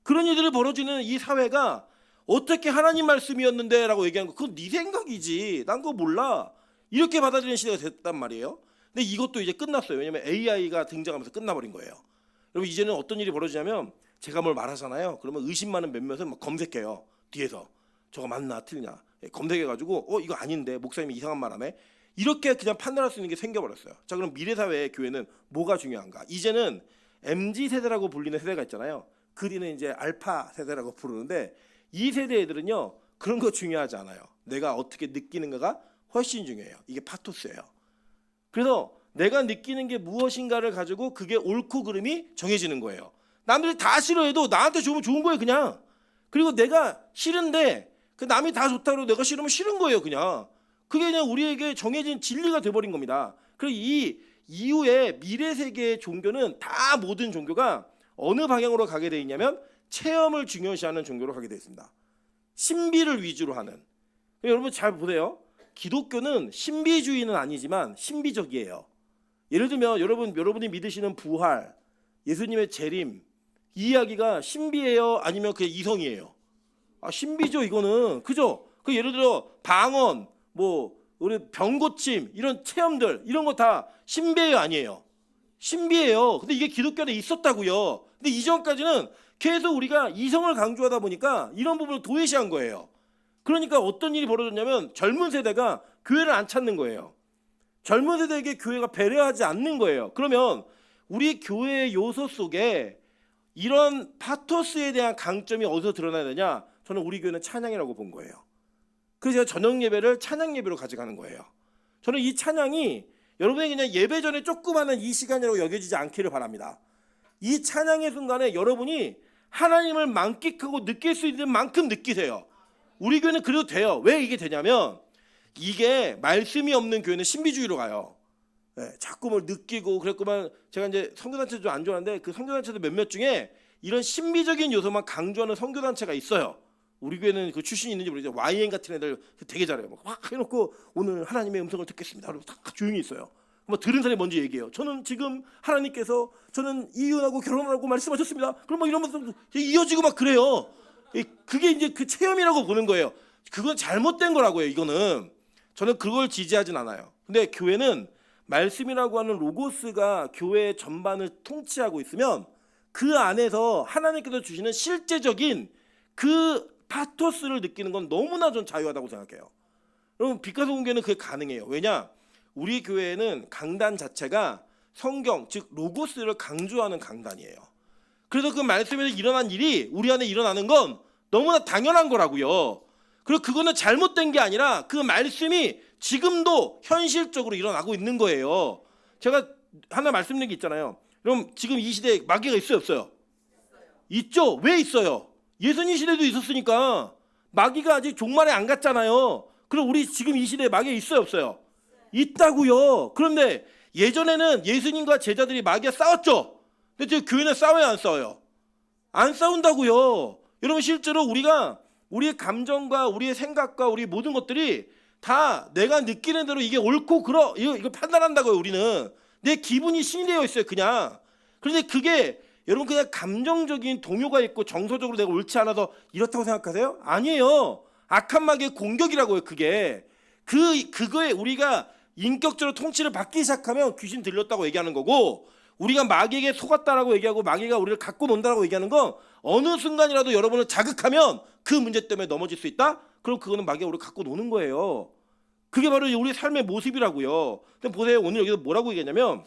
그런 일들이 벌어지는 이 사회가 어떻게 하나님 말씀이었는데 라고 얘기한 거 그건 네 생각이지 난 그거 몰라 이렇게 받아들이는 시대가 됐단 말이에요. 근데 이것도 이제 끝났어요. 왜냐하면 AI가 등장하면서 끝나버린 거예요. 여러분 이제는 어떤 일이 벌어지냐면 제가 뭘 말하잖아요. 그러면 의심 많은 몇몇은 막 검색해요. 뒤에서 저거 맞나 틀리냐 검색해가지고 이거 아닌데 목사님이 이상한 말 하네 이렇게 그냥 판단할 수 있는 게 생겨버렸어요. 자 그럼 미래사회의 교회는 뭐가 중요한가? 이제는 MZ세대라고 불리는 세대가 있잖아요. 그 뒤는 이제 알파 세대라고 부르는데 이 세대 애들은요 그런 거 중요하지 않아요. 내가 어떻게 느끼는가가 훨씬 중요해요. 이게 파토스예요. 그래서 내가 느끼는 게 무엇인가를 가지고 그게 옳고 그름이 정해지는 거예요. 남들이 다 싫어해도 나한테 좋으면 좋은 거예요 그냥. 그리고 내가 싫은데 그 남이 다 좋다고 내가 싫으면 싫은 거예요 그냥. 그게 그냥 우리에게 정해진 진리가 돼버린 겁니다. 그리고 이 이후에 미래 세계의 종교는 다 모든 종교가 어느 방향으로 가게 돼 있냐면 체험을 중요시하는 종교로 가게 돼 있습니다. 신비를 위주로 하는. 여러분 잘 보세요. 기독교는 신비주의는 아니지만 신비적이에요. 예를 들면 여러분이 믿으시는 부활, 예수님의 재림 이 이야기가 신비예요? 아니면 그냥 이성이에요? 신비죠 이거는. 그죠? 그 예를 들어 방언, 우리 병고침 이런 체험들 이런 거 다 신비예요 아니에요? 신비예요. 근데 이게 기독교 안에 있었다고요. 근데 이전까지는 계속 우리가 이성을 강조하다 보니까 이런 부분을 도외시한 거예요. 그러니까 어떤 일이 벌어졌냐면 젊은 세대가 교회를 안 찾는 거예요. 젊은 세대에게 교회가 배려하지 않는 거예요. 그러면 우리 교회의 요소 속에 이런 파토스에 대한 강점이 어디서 드러나야 되냐? 저는 우리 교회는 찬양이라고 본 거예요. 그래서 제가 저녁 예배를 찬양 예배로 가져가는 거예요. 저는 이 찬양이 여러분이 그냥 예배 전에 조그마한 이 시간이라고 여겨지지 않기를 바랍니다. 이 찬양의 순간에 여러분이 하나님을 만끽하고 느낄 수 있는 만큼 느끼세요. 우리 교회는 그래도 돼요. 왜 이게 되냐면 이게 말씀이 없는 교회는 신비주의로 가요. 자꾸 뭘 느끼고 그랬구만. 제가 이제 선교단체도 안 좋아하는데 그 선교단체도 몇몇 중에 이런 신비적인 요소만 강조하는 선교단체가 있어요. 우리 교회는 그 출신이 있는지 모르겠어요. YN 같은 애들 되게 잘해요. 막 해놓고 오늘 하나님의 음성을 듣겠습니다. 그리고 다 조용히 있어요. 들은 사람이 먼저 얘기해요. 저는 지금 하나님께서 저는 이혼하고 결혼하라고 말씀하셨습니다. 그럼 이러면서 이어지고 막 그래요. 그게 이제 그 체험이라고 보는 거예요. 그건 잘못된 거라고요. 이거는 저는 그걸 지지하진 않아요. 근데 교회는 말씀이라고 하는 로고스가 교회 전반을 통치하고 있으면 그 안에서 하나님께서 주시는 실제적인 그 파토스를 느끼는 건 너무나 전 자유하다고 생각해요. 여러분 빛가서 공개는 그게 가능해요. 왜냐? 우리 교회는 강단 자체가 성경 즉 로고스를 강조하는 강단이에요. 그래서 그 말씀에서 일어난 일이 우리 안에 일어나는 건 너무나 당연한 거라고요. 그리고 그거는 잘못된 게 아니라 그 말씀이 지금도 현실적으로 일어나고 있는 거예요. 제가 하나 말씀드린 게 있잖아요. 그럼 지금 이 시대에 마귀가 있어요 없어요? 있죠. 왜 있어요? 예수님 시대도 있었으니까. 마귀가 아직 종말에 안 갔잖아요. 그럼 우리 지금 이 시대에 마귀가 있어요 없어요? 있다고요. 그런데 예전에는 예수님과 제자들이 마귀와 싸웠죠. 근데 지금 교회는 싸워요 안 싸워요? 안 싸운다고요. 여러분 실제로 우리가 우리의 감정과 우리의 생각과 우리 모든 것들이 다 내가 느끼는 대로 이게 옳고 그러 이거 판단한다고요. 우리는 내 기분이 신이 되어 있어요 그냥. 그런데 그게 여러분 그냥 감정적인 동요가 있고 정서적으로 내가 옳지 않아서 이렇다고 생각하세요? 아니에요. 악한 마귀의 공격이라고요. 그거에 우리가 인격적으로 통치를 받기 시작하면 귀신 들렸다고 얘기하는 거고, 우리가 마귀에게 속았다라고 얘기하고 마귀가 우리를 갖고 논다라고 얘기하는 건 어느 순간이라도 여러분을 자극하면 그 문제 때문에 넘어질 수 있다? 그럼 그거는 마귀가 우리를 갖고 노는 거예요. 그게 바로 우리 삶의 모습이라고요. 근데 보세요. 오늘 여기서 뭐라고 얘기했냐면,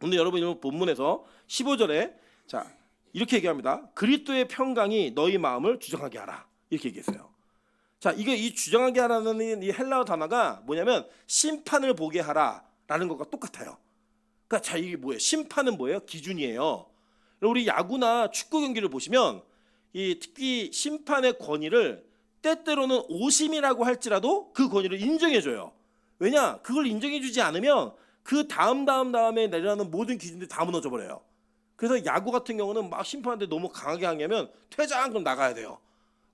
오늘 여러분 본문에서 15절에 자 이렇게 얘기합니다. 그리스도의 평강이 너희 마음을 주장하게 하라. 이렇게 얘기했어요. 자, 이 주장하게 하라는 이 헬라어 단어가 뭐냐면 심판을 보게 하라라는 것과 똑같아요. 그러니까 자, 이게 뭐예요? 심판은 뭐예요? 기준이에요. 우리 야구나 축구 경기를 보시면 특히 심판의 권위를 때때로는 오심이라고 할지라도 그 권위를 인정해줘요. 왜냐? 그걸 인정해주지 않으면 그 다음에 내려가는 모든 기준들이 다 무너져 버려요. 그래서 야구 같은 경우는 막 심판한테 너무 강하게 항의하면 퇴장 그럼 나가야 돼요.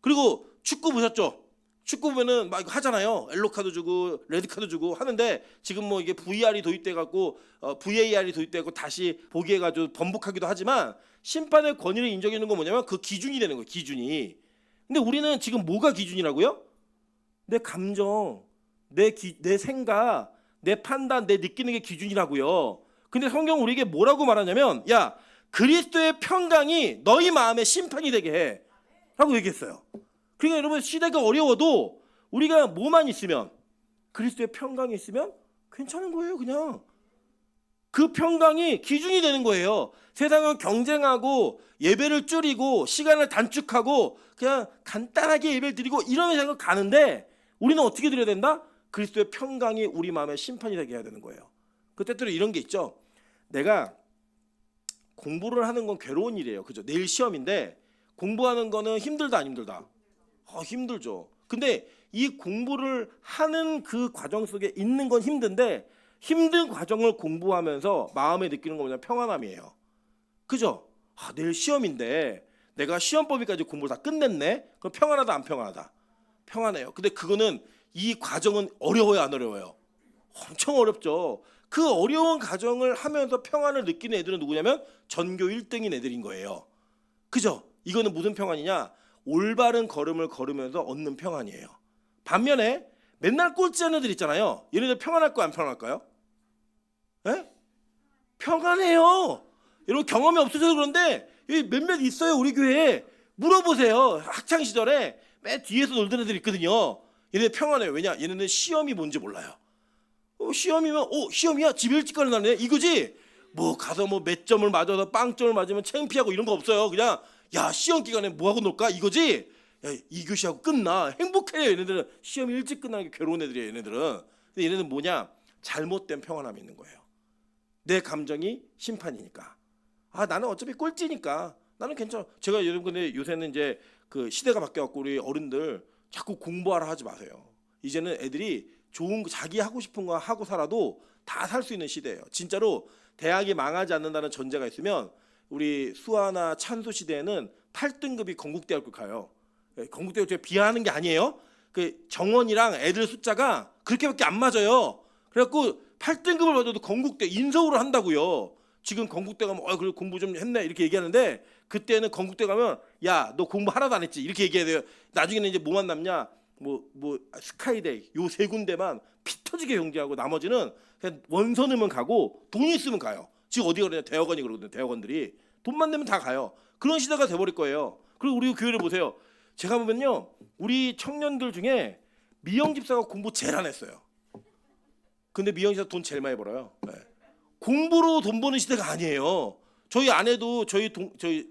그리고 축구 보셨죠? 축구 보면은 막 이거 하잖아요. 옐로 카드 주고 레드 카드 주고 하는데 지금 뭐 이게 VR이 도입돼 갖고 VAR이 도입돼 갖고 다시 보기해 가지고 번복하기도 하지만 심판의 권위를 인정해 주는 건 뭐냐면 그 기준이 되는 거예요. 기준이. 근데 우리는 지금 뭐가 기준이라고요? 내 감정, 내 생각, 내 판단, 내 느끼는 게 기준이라고요. 근데 성경 우리에게 뭐라고 말하냐면 야 그리스도의 평강이 너희 마음에 심판이 되게 해 라고 얘기했어요. 그러니까 여러분 시대가 어려워도 우리가 뭐만 있으면 그리스도의 평강이 있으면 괜찮은 거예요. 그냥 그 평강이 기준이 되는 거예요. 세상은 경쟁하고 예배를 줄이고 시간을 단축하고 그냥 간단하게 예배를 드리고 이러면서 가는데 우리는 어떻게 드려야 된다? 그리스도의 평강이 우리 마음에 심판이 되게 해야 되는 거예요. 그 때때로 이런 게 있죠. 내가 공부를 하는 건 괴로운 일이에요. 그죠? 내일 시험인데 공부하는 거는 힘들다 안 힘들다? 힘들죠. 근데 이 공부를 하는 그 과정 속에 있는 건 힘든데 힘든 과정을 공부하면서 마음에 느끼는 거 뭐냐면 평안함이에요. 그죠? 내일 시험인데 내가 시험 범위까지 공부를 다 끝냈네? 그럼 평안하다 안 평안하다? 평안해요. 근데 그거는 이 과정은 어려워요 안 어려워요? 엄청 어렵죠. 그 어려운 과정을 하면서 평안을 느끼는 애들은 누구냐면 전교 1등인 애들인 거예요. 그죠? 이거는 무슨 평안이냐? 올바른 걸음을 걸으면서 얻는 평안이에요. 반면에 맨날 꼴찌하는 애들 있잖아요. 얘네들 평안할까요 안 평안할까요? 에? 평안해요. 여러분 경험이 없어서 그런데 몇몇 있어요 우리 교회에. 물어보세요. 학창 시절에 맨 뒤에서 놀던 애들 있거든요. 얘네 평안해요. 왜냐? 얘네는 시험이 뭔지 몰라요. 시험이면 시험이야? 집에 일찍 가는 날이네? 이거지? 뭐 가서 뭐 몇 점을 맞아서 빵점을 맞으면 창피하고 이런 거 없어요. 그냥 야 시험 기간에 뭐하고 놀까? 이거지? 야, 2교시하고 끝나. 행복해요. 얘네들은 시험이 일찍 끝나는 게 괴로운 애들이에요. 얘네들은. 근데 얘네는 뭐냐? 잘못된 평안함이 있는 거예요. 내 감정이 심판이니까. 나는 어차피 꼴찌니까 나는 괜찮아. 제가 여러분 근데 요새는 이제 그 시대가 바뀌어갖고 우리 어른들 자꾸 공부하라 하지 마세요. 이제는 애들이 좋은 거 자기 하고 싶은 거 하고 살아도 다 살 수 있는 시대예요. 진짜로 대학이 망하지 않는다는 전제가 있으면 우리 수아나 찬수 시대에는 8등급이 건국대학교 가요. 건국대학교 제가 비하하는 게 아니에요. 그 정원이랑 애들 숫자가 그렇게밖에 안 맞아요. 그래갖고 8등급을 받아도 건국대 인서울을 한다고요. 지금 건국대 가면 그래 공부 좀 했네 이렇게 얘기하는데 그때는 건국대 가면 야 너 공부 하나도 안 했지 이렇게 얘기해야 돼요. 나중에는 이제 뭐만 남냐 뭐 스카이데이 요 세 군데만 피 터지게 경쟁하고 나머지는 그냥 원서능은 가고 돈 있으면 가요. 지금 어디 가냐 대학원이 그러거든요. 대학원들이 돈만 내면 다 가요. 그런 시대가 돼버릴 거예요. 그리고 우리 교회를 보세요. 제가 보면요 우리 청년들 중에 미영 집사가 공부 제일 안 했어요. 근데 미영 집사 돈 제일 많이 벌어요. 네. 공부로 돈 버는 시대가 아니에요. 저희 아내도 저희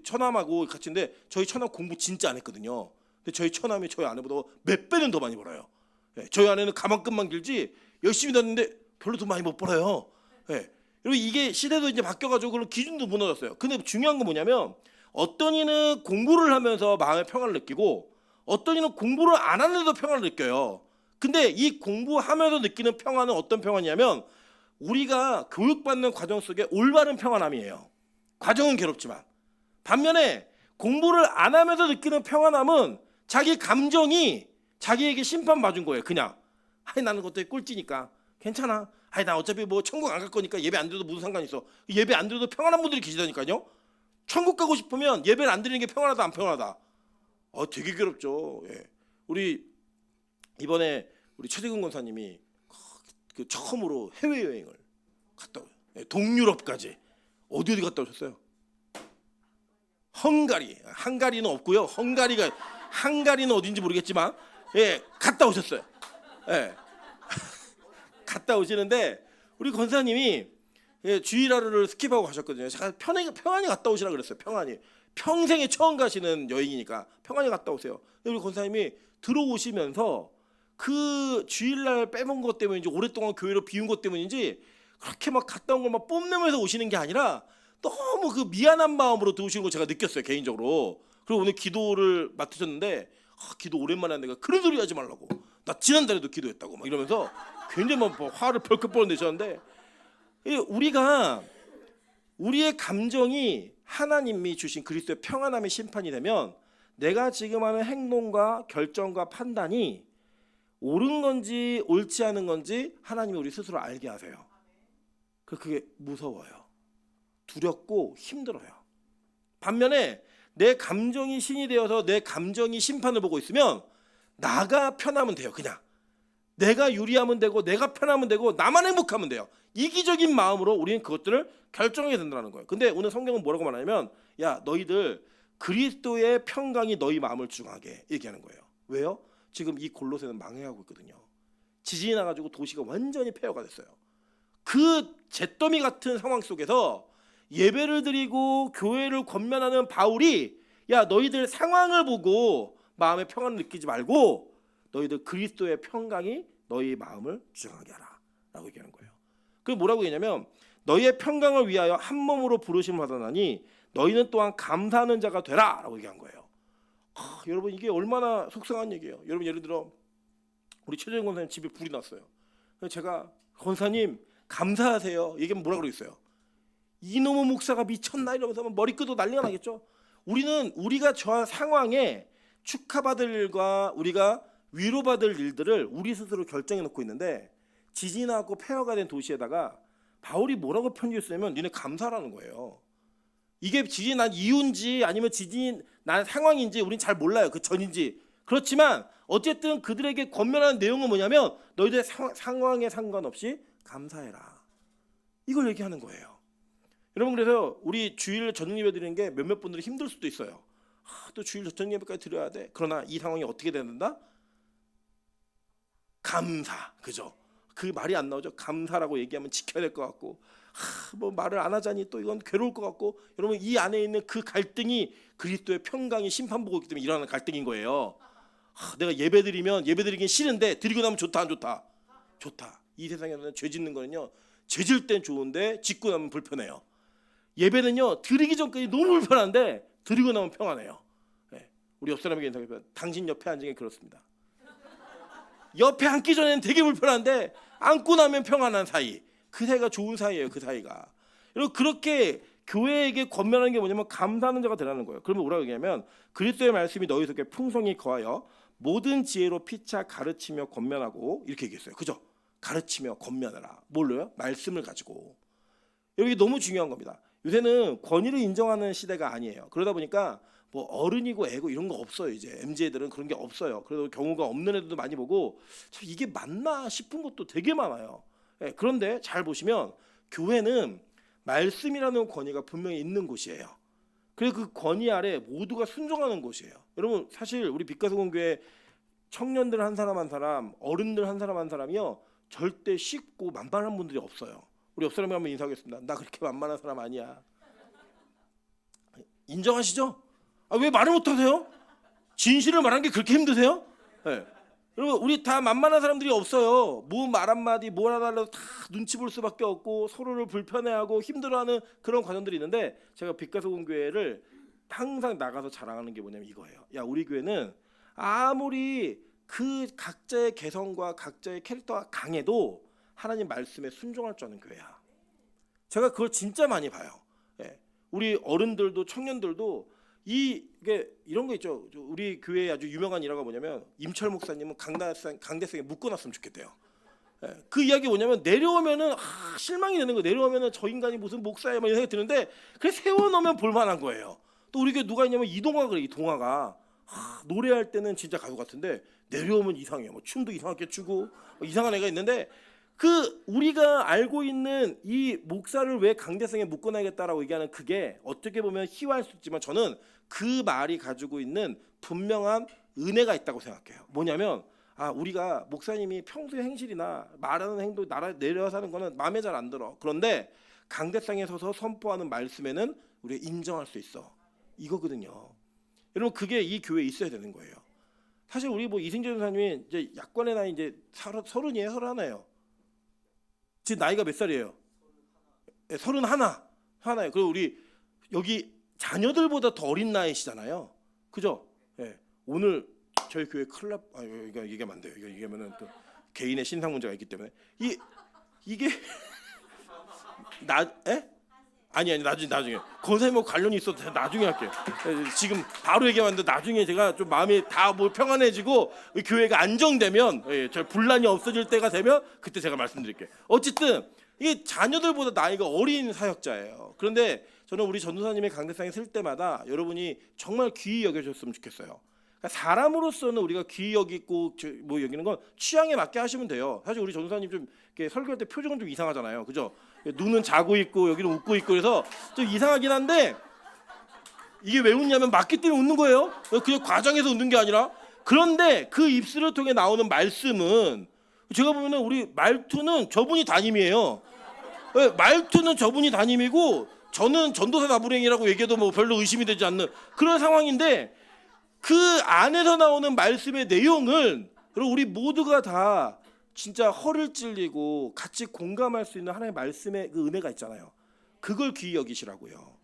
처남하고 같이인데 저희 처남 공부 진짜 안 했거든요. 근데 저희 처남이 저희 아내보다 몇 배는 더 많이 벌어요. 네. 저희 아내는 가만끈만 길지 열심히 다녔는데 별로 돈 많이 못 벌어요. 네. 그리고 이게 시대도 이제 바뀌어가지고 그런 기준도 무너졌어요. 근데 중요한 건 뭐냐면 어떤 이는 공부를 하면서 마음의 평안을 느끼고 어떤 이는 공부를 안 하는데도 평안을 느껴요. 근데 이 공부하면서 느끼는 평안은 어떤 평안이냐면 우리가 교육받는 과정 속에 올바른 평안함이에요. 과정은 괴롭지만 반면에 공부를 안 하면서 느끼는 평안함은 자기 감정이 자기에게 심판받은 거예요. 그냥 나는 그것도 꼴찌니까 괜찮아. 나 어차피 뭐 천국 안 갈 거니까 예배 안 드려도 무슨 상관이 있어. 예배 안 드려도 평안한 분들이 계시다니까요. 천국 가고 싶으면 예배를 안 드리는 게 평안하다 안 평안하다? 되게 괴롭죠. 예. 우리 이번에 우리 최재근 권사님이 그 처음으로 해외여행을 갔다 오요. 동유럽까지. 어디 갔다 오셨어요? 헝가리는 없고요. 헝가리는 어딘지 모르겠지만 갔다 오셨어요. 갔다 오시는데 우리 권사님이 주일 하루를 스킵하고 가셨거든요. 제가 평안히 갔다 오시라 그랬어요. 평안히. 평생에 처음 가시는 여행이니까 평안히 갔다 오세요. 우리 권사님이 들어오시면서 그 주일날 빼먹은 것 때문인지 오랫동안 교회로 비운 것 때문인지 그렇게 막 갔다 온 걸 막 뽐내면서 오시는 게 아니라 너무 그 미안한 마음으로 들어오시는 거 제가 느꼈어요 개인적으로. 그리고 오늘 기도를 맡으셨는데 기도 오랜만에 하는데 그런 소리 하지 말라고. 나 지난달에도 기도했다고 막 이러면서 굉장히 뭐 화를 벌컥벌컥 내셨는데, 우리가 우리의 감정이 하나님이 주신 그리스도의 평안함의 심판이 되면 내가 지금 하는 행동과 결정과 판단이 옳은 건지 옳지 않은 건지 하나님이 우리 스스로 알게 하세요. 그게 무서워요. 두렵고 힘들어요. 반면에 내 감정이 신이 되어서 내 감정이 심판을 보고 있으면 나가 편하면 돼요. 그냥 내가 유리하면 되고 내가 편하면 되고 나만 행복하면 돼요. 이기적인 마음으로 우리는 그것들을 결정해야 된다는 거예요. 근데 오늘 성경은 뭐라고 말하냐면, 야, 너희들 그리스도의 평강이 너희 마음을 주장하게 얘기하는 거예요. 왜요? 지금 이 골로새는 망해가고 있거든요. 지진이 나가지고 도시가 완전히 폐허가 됐어요. 그 잿더미 같은 상황 속에서 예배를 드리고 교회를 권면하는 바울이, 야, 너희들 상황을 보고 마음의 평안을 느끼지 말고 너희들 그리스도의 평강이 너희 마음을 주장하게 하라 라고 얘기하는 거예요. 그게 뭐라고 얘기하냐면, 너희의 평강을 위하여 한 몸으로 부르심을 받았나니 너희는 또한 감사하는 자가 되라 라고 얘기한 거예요. 여러분, 이게 얼마나 속상한 얘기예요. 여러분, 예를 들어 우리 최재형 권사님 집에 불이 났어요. 그래서 제가, 권사님 감사하세요 얘기하면 뭐라 그러겠어요? 이놈의 목사가 미쳤나 이러면서 머리 끄도 난리가 나겠죠. 우리가 처한 상황에 축하받을 일과 우리가 위로받을 일들을 우리 스스로 결정해 놓고 있는데, 지진하고 폐허가 된 도시에다가 바울이 뭐라고 편지했으면 니네 감사라는 거예요. 이게 지진이 난 이유인지 아니면 지진이 난 상황인지 우린 잘 몰라요. 그 전인지. 그렇지만 어쨌든 그들에게 권면하는 내용은 뭐냐면, 너희들의 상황에 상관없이 감사해라. 이걸 얘기하는 거예요. 여러분, 그래서 우리 주일 저녁 예배 드리는 게 몇몇 분들이 힘들 수도 있어요. 또 주일 저녁 예배까지 드려야 돼. 그러나 이 상황이 어떻게 된다? 감사. 그죠? 그 말이 안 나오죠. 감사라고 얘기하면 지켜야 될 것 같고, 뭐 말을 안 하자니 또 이건 괴로울 것 같고. 여러분, 이 안에 있는 그 갈등이 그리스도의 평강이 심판보고 있기 때문에 일어나는 갈등인 거예요. 내가 예배드리긴 싫은데 드리고 나면 좋다 안 좋다? 좋다. 이 세상에서는 죄 짓는 거는요, 죄 질 땐 좋은데 짓고 나면 불편해요. 예배는요, 드리기 전까지 너무 불편한데 드리고 나면 평안해요. 네. 우리 옆 사람에게 인사해서, 당신 옆에 앉은 게 그렇습니다. 옆에 앉기 전에는 되게 불편한데 앉고 나면 평안한 사이. 그 사이가 좋은 사이예요. 그 사이가. 여러분, 그렇게 교회에게 권면하는 게 뭐냐면 감사하는 자가 되라는 거예요. 그러면 뭐라고 얘기하면, 그리스도의 말씀이 너희 속에 풍성히 거하여 모든 지혜로 피차 가르치며 권면하고, 이렇게 얘기했어요. 그죠? 가르치며 권면하라. 뭘로요? 말씀을 가지고. 여기 너무 중요한 겁니다. 요새는 권위를 인정하는 시대가 아니에요. 그러다 보니까 뭐 어른이고 애고 이런 거 없어요. 이제 MZ애들은 그런 게 없어요. 그래도 경우가 없는 애들도 많이 보고, 참 이게 맞나 싶은 것도 되게 많아요. 예, 그런데 잘 보시면 교회는 말씀이라는 권위가 분명히 있는 곳이에요. 그래서 그 권위 아래 모두가 순종하는 곳이에요. 여러분, 사실 우리 빛가서공교회 청년들 한 사람 한 사람, 어른들 한 사람 한 사람이요, 절대 쉽고 만만한 분들이 없어요. 우리 옆 사람이 한번 인사하겠습니다. 나 그렇게 만만한 사람 아니야. 인정하시죠? 왜 말을 못하세요? 진실을 말하는 게 그렇게 힘드세요? 네. 여러분, 우리 다 만만한 사람들이 없어요. 뭐 말 한마디 뭘 하달라도 다 눈치 볼 수밖에 없고 서로를 불편해하고 힘들어하는 그런 과정들이 있는데, 제가 빛가서공교회를 항상 나가서 자랑하는 게 뭐냐면 이거예요. 야, 우리 교회는 아무리 그 각자의 개성과 각자의 캐릭터가 강해도 하나님 말씀에 순종할 줄 아는 교회야. 제가 그걸 진짜 많이 봐요. 예. 우리 어른들도 청년들도 이게 이런 거 있죠. 우리 교회에 아주 유명한 일화가 뭐냐면, 임철 목사님은 강대상에 묶어놨으면 좋겠대요. 예. 그 이야기 뭐냐면, 내려오면은 실망이 되는 거예요. 내려오면은 저 인간이 무슨 목사야 막 이런 생각이 드는데, 그래 세워놓으면 볼만한 거예요. 또 우리 교회 누가 있냐면 이동화가 그래. 이동화가 노래할 때는 진짜 가수 같은데 내려오면 이상해요. 뭐 춤도 이상하게 추고 이상한 애가 있는데, 그 우리가 알고 있는 이 목사를 왜 강대상에 묶어놔야겠다라고 얘기하는 그게 어떻게 보면 희화할 수 있지만, 저는 그 말이 가지고 있는 분명한 은혜가 있다고 생각해요. 뭐냐면, 우리가 목사님이 평소의 행실이나 말하는 행동, 내려와서 하는 거는 마음에 잘 안 들어. 그런데 강대상에 서서 선포하는 말씀에는 우리가 인정할 수 있어. 이거거든요. 여러분, 그게 이 교회에 있어야 되는 거예요. 사실 우리 뭐 이승재 전사님이 이제 약관의 나이 이제 30이에요, 31이에요. 지금 나이가 몇 살이에요? 31. 그리고 우리 여기 자녀들보다 더 어린 나이시잖아요. 그죠? 예. 오늘 저희 교회 클럽, 이거 얘기하면 안 돼요. 이거 얘기하면은 또 개인의 신상 문제가 있기 때문에 이게 아니 나중에 권사님하고 관련이 있어도 제가 나중에 할게요. 지금 바로 얘기하는데 나중에 제가 좀 마음이 다 뭐 평안해지고 교회가 안정되면 저 분란이 없어질 때가 되면 그때 제가 말씀드릴게요. 어쨌든 이게 자녀들보다 나이가 어린 사역자예요. 그런데 저는 우리 전도사님의 강대상에 쓸 때마다 여러분이 정말 귀히 여겨줬으면 좋겠어요. 그러니까 사람으로서는 우리가 귀히 여기고 뭐 여기는 건 취향에 맞게 하시면 돼요. 사실 우리 전도사님 좀 이렇게 설교할 때 표정은 좀 이상하잖아요, 그죠? 눈은 자고 있고 여기는 웃고 있고 그래서 좀 이상하긴 한데 이게 왜 웃냐면 맞기 때문에 웃는 거예요. 그냥 과장해서 웃는 게 아니라. 그런데 그 입술을 통해 나오는 말씀은 제가 보면은 우리 말투는 저분이 담임이에요. 말투는 저분이 담임이고 저는 전도사 나부랭이라고 얘기해도 뭐 별로 의심이 되지 않는 그런 상황인데 그 안에서 나오는 말씀의 내용은 그리고 우리 모두가 다 진짜 허를 찔리고 같이 공감할 수 있는 하나님의 말씀의 그 은혜가 있잖아요. 그걸 귀히 여기시라고요.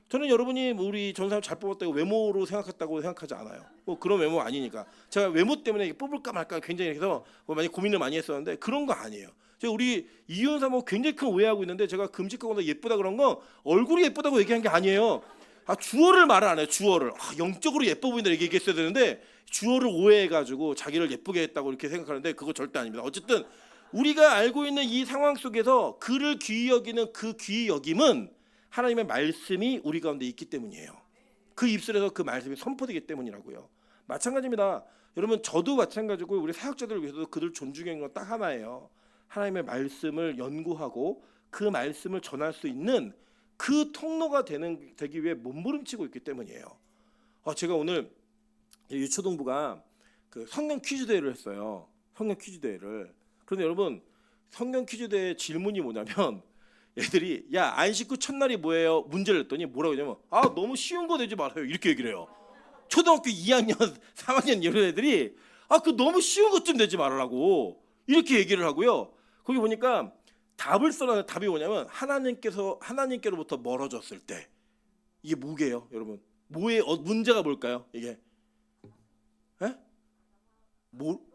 저는 여러분이 우리 전사님 잘 뽑았다고 외모로 생각했다고 생각하지 않아요. 뭐 그런 외모 아니니까. 제가 외모 때문에 뽑을까 말까 굉장히 해서 뭐 많이 고민을 많이 했었는데 그런 거 아니에요. 제가 우리 이윤 사모 굉장히 큰 오해하고 있는데 제가 금식하고 예쁘다 그런 건 얼굴이 예쁘다고 얘기한 게 아니에요. 주어를 말을 안 해요. 주어를 영적으로 예뻐 보인다 이렇게 얘기했어야 되는데 주어를 오해해가지고 자기를 예쁘게 했다고 이렇게 생각하는데 그거 절대 아닙니다. 어쨌든 우리가 알고 있는 이 상황 속에서 그를 귀히 여기는 그 귀히 여김은 하나님의 말씀이 우리 가운데 있기 때문이에요. 그 입술에서 그 말씀이 선포되기 때문이라고요. 마찬가지입니다. 여러분 저도 마찬가지고 우리 사역자들을 위해서도 그들 존중하는 건 딱 하나예요. 하나님의 말씀을 연구하고 그 말씀을 전할 수 있는 그 통로가 되기 위해 몸부림치고 있기 때문이에요. 제가 오늘 유초동부가 그 성경 퀴즈 대회를 했어요. 성경 퀴즈 대회를. 그런데 여러분 성경 퀴즈 대회 질문이 뭐냐면 애들이 야 안 씻고 첫날이 뭐예요? 문제를 냈더니 뭐라고 하냐면 너무 쉬운 거 내지 말아요 이렇게 얘기를 해요. 초등학교 2학년 3학년 이런 애들이 그 너무 쉬운 것 좀 내지 말라고 이렇게 얘기를 하고요. 거기 보니까 답을 써놨는데 답이 뭐냐면 하나님께로부터 멀어졌을 때 이게 뭐게요, 여러분? 문제가 뭘까요? 이게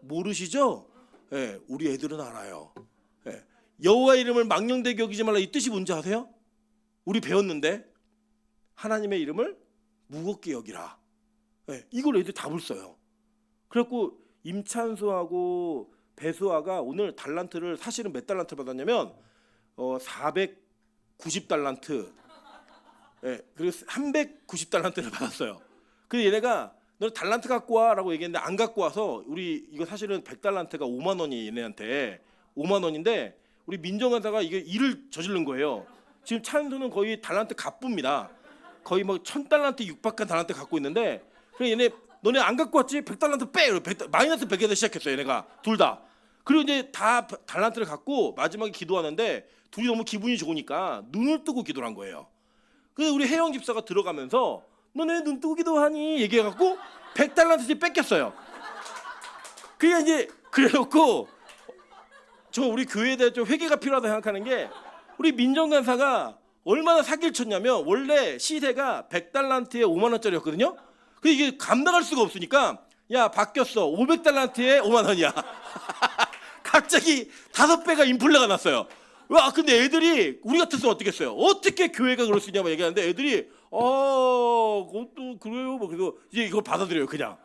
모르시죠? 우리 애들은 알아요. 여호와의 이름을 망령되게 여기지 말라 이 뜻이 뭔지 아세요? 우리 배웠는데 하나님의 이름을 무겁게 여기라. 이걸 애들 답을 써요. 그래갖고 임찬수하고 배수아가 오늘 달란트를 사실은 몇 달란트 받았냐면 490달란트 그리고 390달란트를 받았어요. 그래서 얘네가 너 달란트 갖고 와라고 얘기했는데 안 갖고 와서 우리 이거 사실은 100달란트가 5만 원이 얘네한테 5만 원인데 우리 민정관사가 이게 일을 저지른 거예요. 지금 찬수는 거의 달란트 갑부입니다. 거의 뭐 1000달란트 육박한 달란트 갖고 있는데 그래 얘네 너네 안 갖고 왔지? 100달란트 빼! 마이너스 100에서 시작했어요. 얘네가 둘 다. 그리고 이제 다 달란트를 갖고 마지막에 기도하는데 둘이 너무 기분이 좋으니까 눈을 뜨고 기도를 한 거예요. 그래서 우리 혜영 집사가 들어가면서 너네 눈 뜨고 기도하니? 얘기해갖고 100달란트씩 뺏겼어요. 그게 이제 그래놓고 저 우리 교회에 대해 좀 회개가 필요하다 생각하는 게 우리 민정간사가 얼마나 사기를 쳤냐면 원래 시세가 100달란트에 5만 원짜리였거든요. 그 이게 감당할 수가 없으니까 야 바뀌었어 500달란트에 5만 원이야. 갑자기 5배가 인플레가 났어요. 와 근데 애들이 우리 같았으면 어떻겠어요? 어떻게 교회가 그럴 수 있냐고 얘기하는데 애들이 그것도 그래요. 뭐 그래서 이제 이걸 받아들여요 그냥.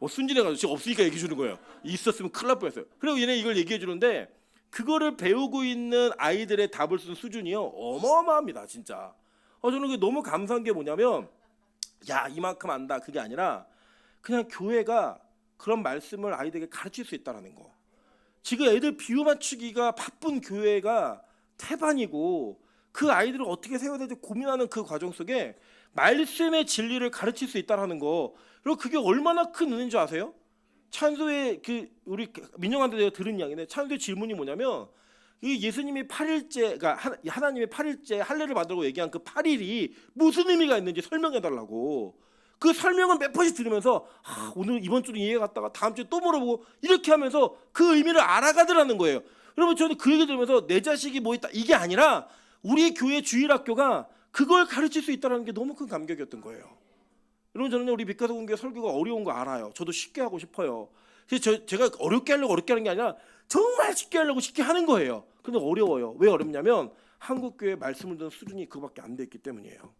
순진해가지고 지금 없으니까 얘기해 주는 거예요. 있었으면 큰일 날 뻔했어요. 그리고 얘네 이걸 얘기해 주는데 그거를 배우고 있는 아이들의 답을 쓴 수준이요 어마어마합니다 진짜. 저는 그게 너무 감사한 게 뭐냐면 야 이만큼 안다 그게 아니라 그냥 교회가 그런 말씀을 아이들에게 가르칠 수 있다는 거. 지금 애들 비유 맞추기가 바쁜 교회가 태반이고 그 아이들을 어떻게 세워야 될지 고민하는 그 과정 속에 말씀의 진리를 가르칠 수 있다는 거. 그리고 그게 얼마나 큰 은혜인 줄 아세요? 찬소의 그 우리 민영한테 내가 들은 이야기인데 찬소의 질문이 뭐냐면 이 예수님이 8일째가 하나님의 8일째 할례를 받으라고 얘기한 그 8일이 무슨 의미가 있는지 설명해 달라고. 그 설명을 몇 번씩 들으면서 오늘 이번 주는 이해 갔다가 다음 주에 또 물어보고 이렇게 하면서 그 의미를 알아가더라는 거예요. 여러분 저는 그 얘기 들으면서 내 자식이 뭐 있다 이게 아니라 우리 교회 주일학교가 그걸 가르칠 수 있다는 게 너무 큰 감격이었던 거예요. 여러분 저는 우리 빛가서 공개 설교가 어려운 거 알아요. 저도 쉽게 하고 싶어요. 그래서 제가 어렵게 하려고 어렵게 하는 게 아니라 정말 쉽게 하려고 쉽게 하는 거예요. 근데 어려워요. 왜 어렵냐면 한국 교회 말씀을 듣는 수준이 그거밖에 안 돼 있기 때문이에요.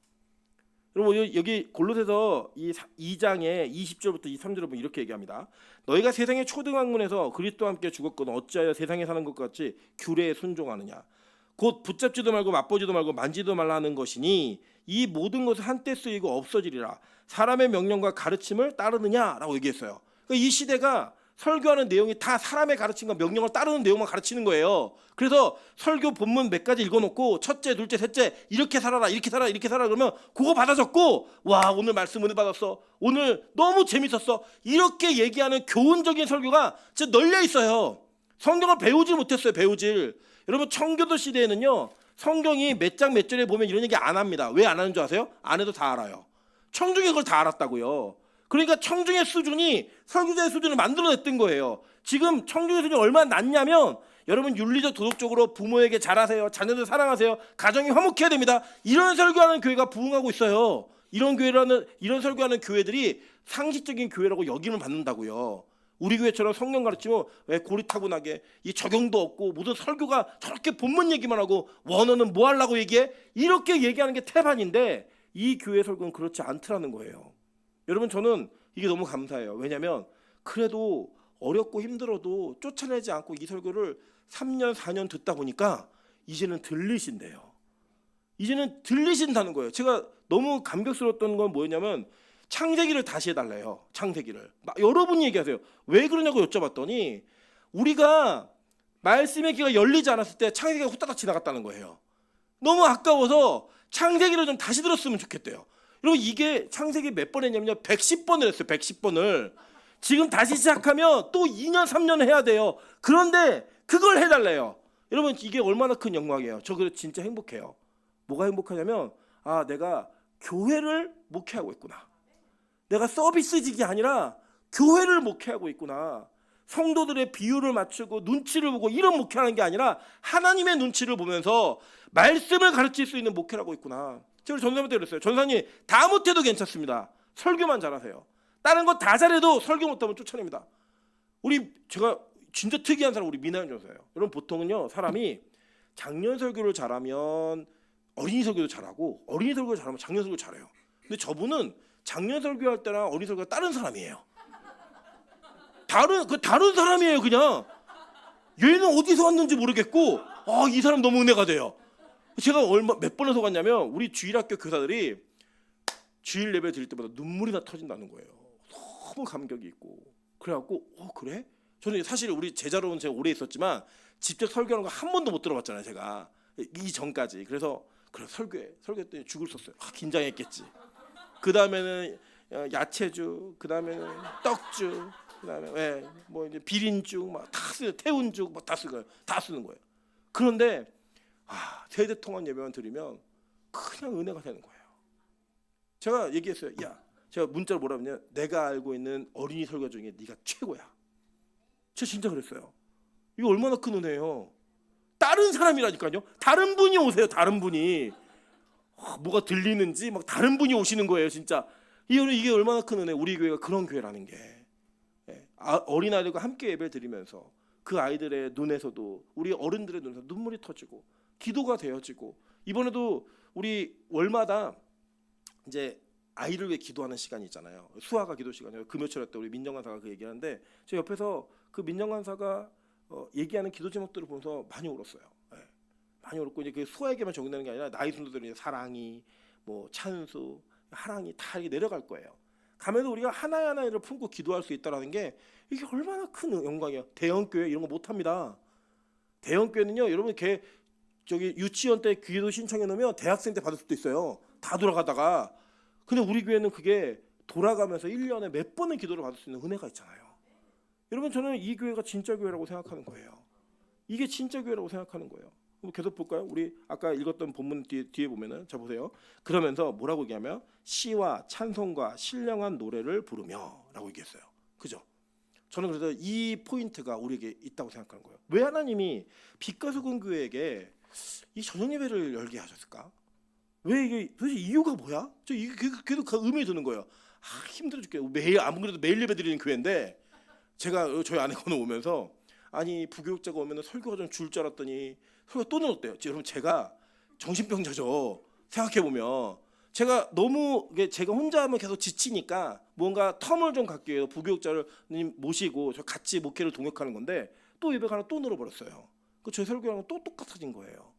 여러분 여기 골로새서 이 2장에 20절부터 23절을 보면 이렇게 얘기합니다. 너희가 세상의 초등학문에서 그리스도와 함께 죽었거든 어찌하여 세상에 사는 것 같이 규례에 순종하느냐. 곧 붙잡지도 말고 맛보지도 말고 만지도 말라 하는 것이니 이 모든 것은 한때 쓰이고 없어지리라. 사람의 명령과 가르침을 따르느냐라고 얘기했어요. 그러니까 이 시대가 설교하는 내용이 다 사람의 가르침과 명령을 따르는 내용만 가르치는 거예요. 그래서 설교 본문 몇 가지 읽어놓고 첫째, 둘째, 셋째 이렇게 살아라, 이렇게 살아라, 이렇게 살아라 그러면 그거 받아 적고 와 오늘 말씀 은혜 받았어, 오늘 너무 재밌었어 이렇게 얘기하는 교훈적인 설교가 진짜 널려 있어요. 성경을 배우질 못했어요. 배우질. 여러분 청교도 시대에는요 성경이 몇 장 몇 절에 보면 이런 얘기 안 합니다. 왜 안 하는 줄 아세요? 안 해도 다 알아요. 청중이 그걸 다 알았다고요. 그러니까 청중의 수준이 설교자의 수준을 만들어냈던 거예요. 지금 청중의 수준이 얼마나 낮냐면 여러분 윤리적 도덕적으로 부모에게 잘하세요, 자녀들 사랑하세요, 가정이 화목해야 됩니다. 이런 설교하는 교회가 부흥하고 있어요. 이런 설교하는 교회들이 상식적인 교회라고 여김을 받는다고요. 우리 교회처럼 성경 가르치면 왜 고리타분하게 이 적용도 없고 무슨 설교가 저렇게 본문 얘기만 하고 원어는 뭐 하려고 얘기해? 이렇게 얘기하는 게 태반인데 이 교회 설교는 그렇지 않더라는 거예요. 여러분 저는 이게 너무 감사해요. 왜냐하면 그래도 어렵고 힘들어도 쫓아내지 않고 이 설교를 3년 4년 듣다 보니까 이제는 들리신대요. 이제는 들리신다는 거예요. 제가 너무 감격스러웠던 건 뭐였냐면 창세기를 다시 해달래요. 창세기를 막 여러분이 얘기하세요. 왜 그러냐고 여쭤봤더니 우리가 말씀의 귀가 열리지 않았을 때 창세기가 후다닥 지나갔다는 거예요. 너무 아까워서 창세기를 좀 다시 들었으면 좋겠대요. 여러분 이게 창세기 몇 번 했냐면요 110번을 했어요. 110번을. 지금 다시 시작하면 또 2년 3년 해야 돼요. 그런데 그걸 해달래요. 여러분 이게 얼마나 큰 영광이에요. 저 그래 진짜 행복해요. 뭐가 행복하냐면 아 내가 교회를 목회하고 있구나. 내가 서비스직이 아니라 교회를 목회하고 있구나. 성도들의 비율을 맞추고 눈치를 보고 이런 목회하는 게 아니라 하나님의 눈치를 보면서 말씀을 가르칠 수 있는 목회를 하고 있구나. 제가 전사님한테 그랬어요. 전사님 다 못해도 괜찮습니다. 설교만 잘하세요. 다른 거 다 잘해도 설교 못하면 쫓아냅니다. 제가 진짜 특이한 사람 우리 민하연 전사예요. 여러분 보통은요 사람이 작년 설교를 잘하면 어린이 설교도 잘하고 어린이 설교를 잘하면 작년 설교 잘해요. 근데 저분은 작년 설교할 때랑 어린이 설교가 다른 사람이에요. 다른 사람이에요. 그냥 얘는 어디서 왔는지 모르겠고 이 사람 너무 은혜가 돼요. 제가 몇 번을 속았냐면 우리 주일학교 교사들이 주일 예배 드릴 때마다 눈물이 나 터진다는 거예요. 너무 감격이 있고 그래갖고 그래? 저는 사실 우리 제자로는 제가 오래 있었지만 직접 설교하는 거 한 번도 못 들어봤잖아요. 제가 이전까지. 그래서 그래 설교했더니 죽을 썼어요. 긴장했겠지. 그 다음에는 야채죽, 그 다음에는 떡죽, 그 다음에 뭐 이제 비린죽 막 다 쓰요. 태운죽 막 다 쓰는 거예요. 그런데 세대 통한 예배만 드리면 그냥 은혜가 되는 거예요. 제가 얘기했어요. 제가 문자로 뭐라 그러냐? 내가 알고 있는 어린이 설교 중에 네가 최고야. 제가 진짜 그랬어요. 이거 얼마나 큰 은혜예요. 다른 사람이라니까요. 다른 분이 오세요. 다른 분이 뭐가 들리는지 막 다른 분이 오시는 거예요. 진짜 이게 얼마나 큰 은혜. 우리 교회가 그런 교회라는 게 어린 아이들과 함께 예배 드리면서 그 아이들의 눈에서도 우리 어른들의 눈에서 눈물이 터지고 기도가 되어지고 이번에도 우리 월마다 이제 아이를 위해 기도하는 시간이 있잖아요. 수화가 기도 시간이에요. 금요철에 때 우리 민정관사가 그 얘기하는데 제 옆에서 그 민정관사가 얘기하는 기도 제목들을 보면서 많이 울었어요. 많이 울었고 이제 그 수화에게만 적용되는 게 아니라 나이 순서들이 사랑이 뭐 찬수 하랑이 다 이렇게 내려갈 거예요. 가면서 우리가 하나하나를 품고 기도할 수 있다는 게 이게 얼마나 큰 영광이에요. 대형교회 이런 거 못합니다. 대형교회는요 여러분 저기 유치원 때 기도 신청해 놓으면 대학생 때 받을 수도 있어요. 다 돌아가다가. 근데 우리 교회는 그게 돌아가면서 1년에 몇 번의 기도를 받을 수 있는 은혜가 있잖아요. 여러분 저는 이 교회가 진짜 교회라고 생각하는 거예요. 이게 진짜 교회라고 생각하는 거예요. 계속 볼까요? 우리 아까 읽었던 본문 뒤에 보면은 자 보세요. 그러면서 뭐라고 얘기하면 시와 찬송과 신령한 노래를 부르며라고 얘기했어요. 그죠? 저는 그래서 이 포인트가 우리에게 있다고 생각하는 거예요. 왜 하나님이 빛과 소금 교회에게 이 저녁 예배를 열게 하셨을까? 왜 이게 도대체 이유가 뭐야? 이게 계속 그 의문이 드는 거예요. 힘들어 죽겠네. 매일 안 그래도 매일 예배 드리는 교회인데 제가 저희 아내가 오면서 아니 부교육자가 오면 설교가 좀 줄 줄 알았더니 설교가 또 늘었대요. 여러분 제가 정신병자죠. 생각해 보면 제가 너무 제가 혼자 하면 계속 지치니까 뭔가 텀을 좀 갖기 위해서 부교육자를 모시고 저 같이 목회를 동역하는 건데 또 예배가 하나 또 늘어버렸어요. 제 설교랑 또 똑같아진 거예요.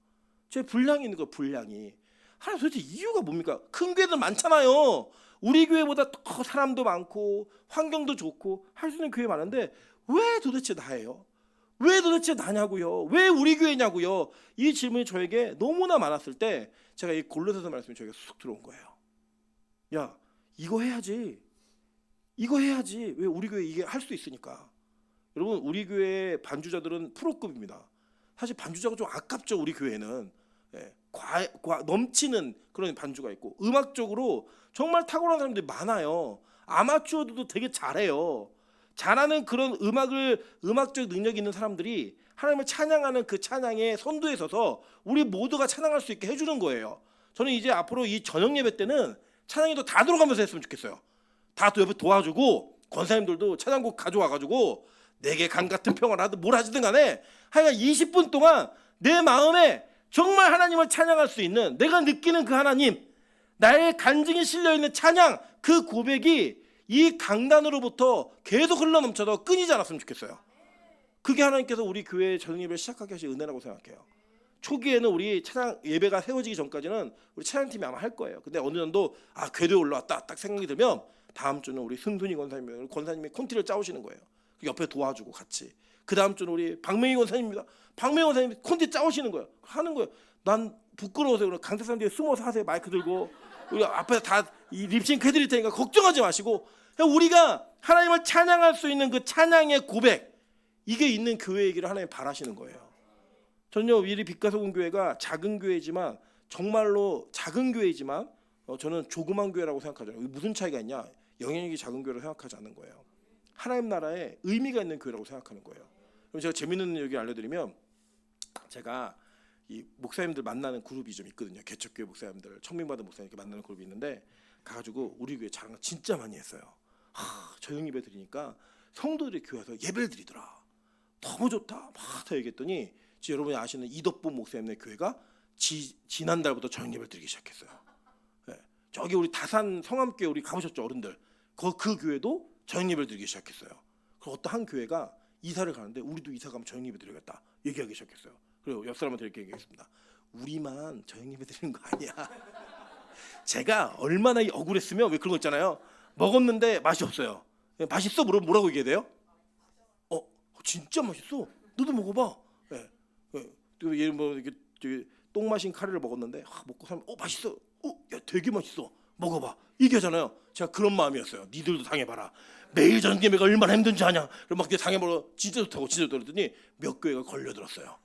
제 분량이 있는 거예요. 분량이. 하나 도대체 이유가 뭡니까? 큰 교회들 많잖아요. 우리 교회보다 더 사람도 많고 환경도 좋고 할 수 있는 교회 많은데 왜 도대체 나예요? 왜 도대체 나냐고요? 왜 우리 교회냐고요? 이 질문이 저에게 너무나 많았을 때 제가 이 골로새서 말씀이 저에게 쑥 들어온 거예요. 야, 이거 해야지. 이거 해야지. 왜 우리 교회 이게 할 수 있으니까. 여러분 우리 교회 반주자들은 프로급입니다. 사실 반주자가 좀 아깝죠. 우리 교회는 넘치는 그런 반주가 있고 음악적으로 정말 탁월한 사람들이 많아요. 아마추어들도 되게 잘해요. 잘하는 그런 음악적 능력이 있는 사람들이 하나님을 찬양하는 그 찬양의 선두에 서서 우리 모두가 찬양할 수 있게 해주는 거예요. 저는 이제 앞으로 이 저녁 예배 때는 찬양이도 다 들어가면서 했으면 좋겠어요. 다 또 옆에 도와주고 권사님들도 찬양곡 가져와가지고 내게 강 같은 평을 하든 뭘 하시든 간에 하여간 20분 동안 내 마음에 정말 하나님을 찬양할 수 있는 내가 느끼는 그 하나님, 나의 간증이 실려있는 찬양, 그 고백이 이 강단으로부터 계속 흘러넘쳐서 끊이지 않았으면 좋겠어요. 그게 하나님께서 우리 교회의 저녁 예배를 시작하게 하신 은혜라고 생각해요. 초기에는 우리 찬양 예배가 세워지기 전까지는 우리 찬양팀이 아마 할 거예요. 근데 어느 정도 궤도에 올라왔다 딱 생각이 들면 다음 주는 우리 승순이 권사님이 콘티를 짜오시는 거예요. 옆에 도와주고 같이. 그 다음 주는 우리 박명희 권사님입니다. 박명희 권사님이 콘티 짜오시는 거예요. 하는 거예요. 난 부끄러워서 강대 사람 뒤에 숨어서 하세요. 마이크 들고 우리 앞에서 다 이 립싱크 해드릴 테니까 걱정하지 마시고 우리가 하나님을 찬양할 수 있는 그 찬양의 고백 이게 있는 교회이기를 하나님 바라시는 거예요. 저는요 우리 빛가소금 교회가 작은 교회지만 정말로 작은 교회지만 저는 조그만 교회라고 생각하잖아요. 무슨 차이가 있냐? 영향력이 작은 교회라고 생각하지 않는 거예요. 하나님 나라에 의미가 있는 교회라고 생각하는 거예요. 그럼 제가 재밌는 얘기 알려드리면 제가 이 목사님들 만나는 그룹이 좀 있거든요. 개척교회 목사님들, 청빙받은 목사님 이렇게 만나는 그룹이 있는데 가가지고 우리 교회 자랑 진짜 많이 했어요. 저녁 예배 드리니까 성도들이 교회에서 예배를 드리더라. 너무 좋다. 막 다 얘기했더니 지금 여러분이 아시는 이덕분 목사님의 교회가 지난달부터 저녁 예배를 드리기 시작했어요. 네. 저기 우리 다산 성암교회 우리 가보셨죠 어른들. 그 교회도 저녁 예배를 드리기 시작했어요. 그리고 어떤 한 교회가 이사를 가는데 우리도 이사 가면 저녁 예배 드리겠다 얘기하기 시작했어요. 그리고 옆 사람한테 이렇게 얘기했습니다. 우리만 저녁 예배 드리는 거 아니야. 제가 얼마나 억울했으면 왜 그런 거 있잖아요. 먹었는데 맛이 없어요. 맛있어? 뭐라고 얘기해야 돼요? 진짜 맛있어. 너도 먹어봐. 예. 또 예를 뭐 이렇게 똥 마신 카레를 먹었는데 먹고 살면 맛있어. 야 되게 맛있어. 먹어봐. 이게 하잖아요. 제가 그런 마음이었어요. 니들도 당해봐라. 매일 저녁 예배가 얼마나 힘든지 아냐. 그럼 막 당해보러 진짜 좋다고 진짜 그랬더니 몇 교회가 걸려들었어요.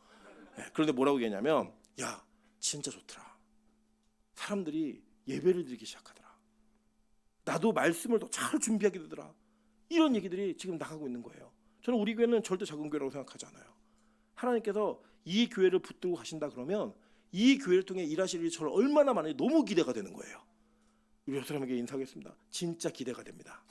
예. 그런데 뭐라고 얘기했냐면 야 진짜 좋더라. 사람들이 예배를 드리기 시작하더라. 나도 말씀을 더 잘 준비하게 되더라. 이런 얘기들이 지금 나가고 있는 거예요. 저는 우리 교회는 절대 작은 교회라고 생각하지 않아요. 하나님께서 이 교회를 붙들고 가신다 그러면 이 교회를 통해 일하실 일이 저를 얼마나 많이 너무 기대가 되는 거예요. 우리 옆 사람에게 인사하겠습니다. 진짜 기대가 됩니다.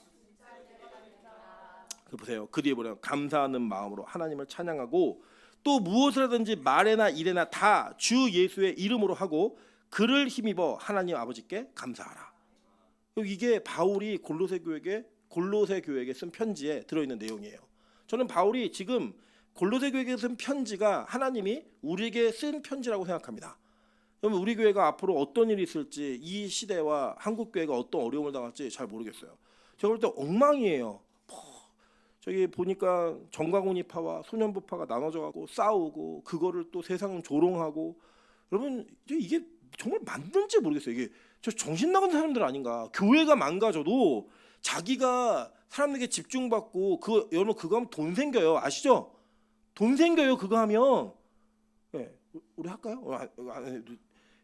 보세요. 그 뒤에 보면 감사하는 마음으로 하나님을 찬양하고 또 무엇을 하든지 말에나 일에나 다 주 예수의 이름으로 하고 그를 힘입어 하나님 아버지께 감사하라. 이게 바울이 골로새 교회에게 쓴 편지에 들어있는 내용이에요. 저는 바울이 지금 골로새 교회에게 쓴 편지가 하나님이 우리에게 쓴 편지라고 생각합니다. 그러면 우리 교회가 앞으로 어떤 일이 있을지 이 시대와 한국 교회가 어떤 어려움을 당할지 잘 모르겠어요. 제가 볼 때 엉망이에요. 저기 보니까 정광훈이파와 소년부파가 나눠져가고 싸우고 그거를 또 세상은 조롱하고 여러분 이게 정말 맞는지 모르겠어요. 이게 저 정신 나간 사람들 아닌가? 교회가 망가져도 자기가 사람들에게 집중받고 여러분 그거 하면 돈 생겨요. 아시죠? 돈 생겨요. 그거 하면 우리 할까요?